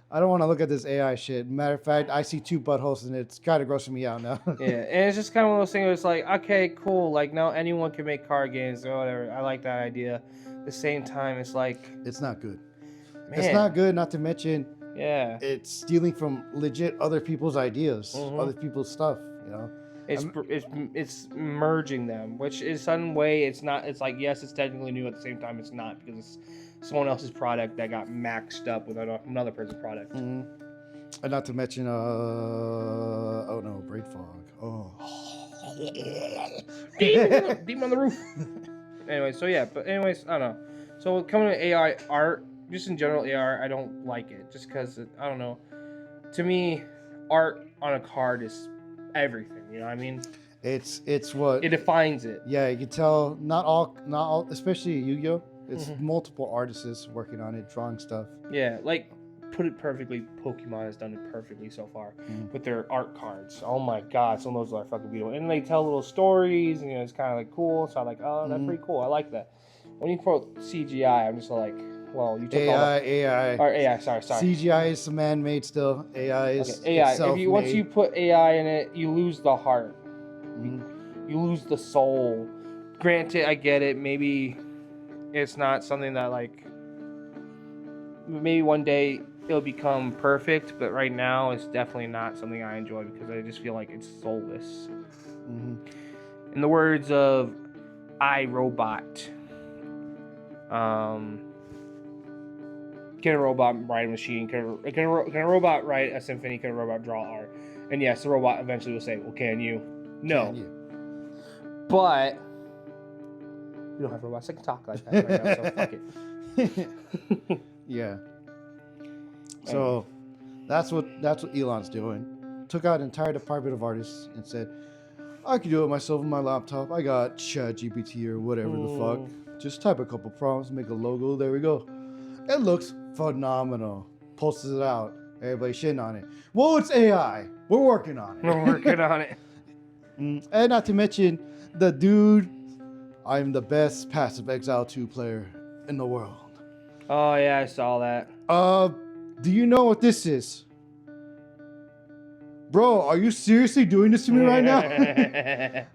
I don't want to look at this AI shit. Matter of fact, I see 2 buttholes and it's kind of grossing me out now. Yeah, and it's just kind of one of those things where it's like, okay, cool. Like now anyone can make card games or whatever. I like that idea. At the same time, it's like, it's not good. Man. It's not good, not to mention, yeah, it's stealing from legit other people's ideas, other people's stuff, you know? It's merging them, which is some way it's not, it's like, yes, it's technically new, at the same time it's not, because it's someone else's product that got maxed up with another person's product. And not to mention, oh no, brain fog. Oh. Demon on the roof. Anyway, so yeah, but anyways, I don't know. So coming to AI art, just in general AI, I don't like it. Just because, I don't know. To me, art on a card is everything. You know what I mean? It's what... It defines it. Yeah, you can tell, not all, especially Yu-Gi-Oh! It's multiple artists working on it, drawing stuff. Yeah, like, put it perfectly, Pokemon has done it perfectly so far with their art cards. Oh my god, some of those are fucking beautiful. And they tell little stories, and you know, it's kind of like cool. So I'm like, oh, that's pretty cool. I like that. When you throw CGI, I'm just like, well, you took AI. Or AI, sorry. CGI is man-made still. AI is AI. Once you put AI in it, you lose the heart. You lose the soul. Granted, I get it. Maybe it's not something that, like, maybe one day it'll become perfect, but right now it's definitely not something I enjoy because I just feel like it's soulless. In the words of iRobot, can a robot write a machine? Can a robot write a symphony? Can a robot draw art? And yes, the robot eventually will say, well, can you? No. Can you? But we don't have robots that can talk like that right now, so fuck it. Yeah. So that's what Elon's doing. Took out an entire department of artists and said, I can do it myself on my laptop. I got ChatGPT or whatever the fuck. Just type a couple prompts, make a logo, there we go. It looks phenomenal. Posted it out. Everybody shitting on it. Well, it's AI. We're working on it. And not to mention, the dude, I'm the best Passive Exile 2 player in the world. Oh, yeah, I saw that. Do you know what this is? Bro, are you seriously doing this to me right now?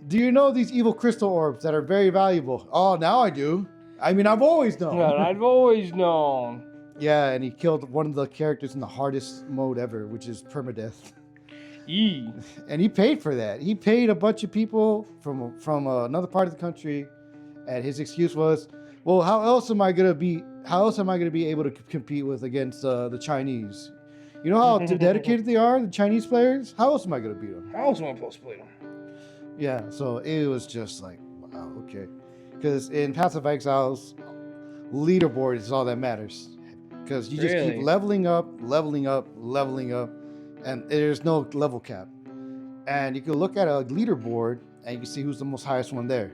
Do you know these evil crystal orbs that are very valuable? Oh, now I do. I mean, I've always known. I've always known. Yeah, and he killed one of the characters in the hardest mode ever, which is permadeath. And he paid for that. He paid a bunch of people from another part of the country, and his excuse was, "Well, how else am I gonna be able to compete against the Chinese? You know how dedicated they are, the Chinese players. How else am I gonna beat them? How else am I supposed to beat them?" Yeah, so it was just like, wow, okay. Because in Passive Exiles, leaderboard is all that matters. Because you just keep leveling up, and there's no level cap. And you can look at a leaderboard and you can see who's the most highest one there.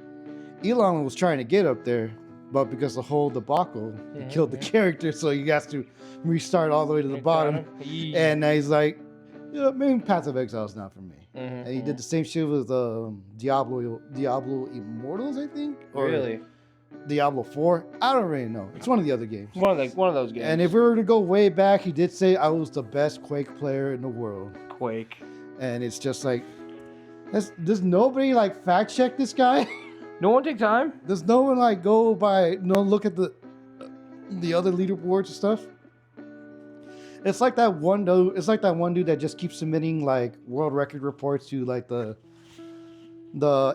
Elon was trying to get up there, but because the whole debacle, he killed the character, so he has to restart all the way to the bottom. And now he's like, yeah, maybe Path of Exile is not for me. And he did the same shit with Diablo Immortals, I think. Or really? Diablo 4. I don't really know. It's one of the other games. One of those games. And if we were to go way back, he did say I was the best Quake player in the world. Quake. And it's just like, does nobody like fact check this guy? No one take time? Does no one like go by look at the other leaderboards and stuff? It's like that one dude. It's like that one dude that just keeps submitting like world record reports to like the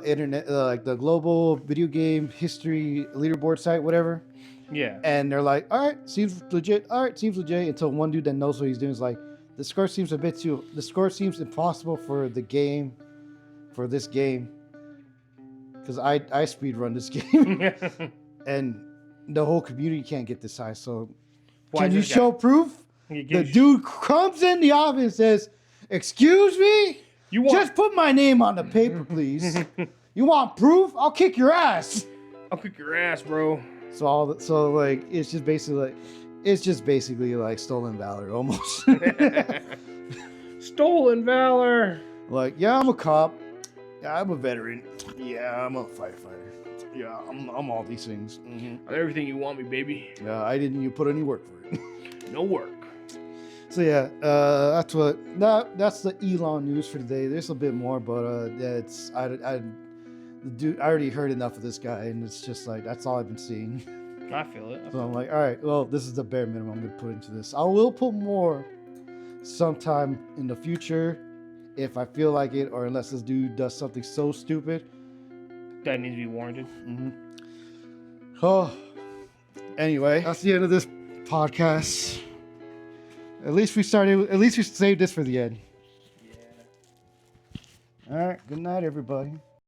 internet, like the global video game history leaderboard site, whatever. Yeah. And they're like, all right, seems legit. All right, seems legit. Until one dude that knows what he's doing is like, the score seems impossible for the game, for this game. Because I speed run this game. And the whole community can't get this high. So can you show proof? The dude comes in the office and says, excuse me? Just put my name on the paper, please. You want proof? I'll kick your ass. I'll kick your ass, bro. So like it's just basically like stolen valor almost. Stolen valor. Like, yeah, I'm a cop. Yeah, I'm a veteran. Yeah, I'm a firefighter. Yeah, I'm all these things. I'm everything you want me, baby. Yeah, you put any work for it. No work. So yeah, that's the Elon news for today. There's a bit more, but I already heard enough of this guy, and it's just like that's all I've been seeing. I feel it. So I'm like, all right, well, this is the bare minimum I'm gonna put into this. I will put more sometime in the future if I feel like it, or unless this dude does something so stupid that needs to be warranted. Oh, anyway, that's the end of this podcast. At least we saved this for the end. Yeah. All right. Good night, everybody.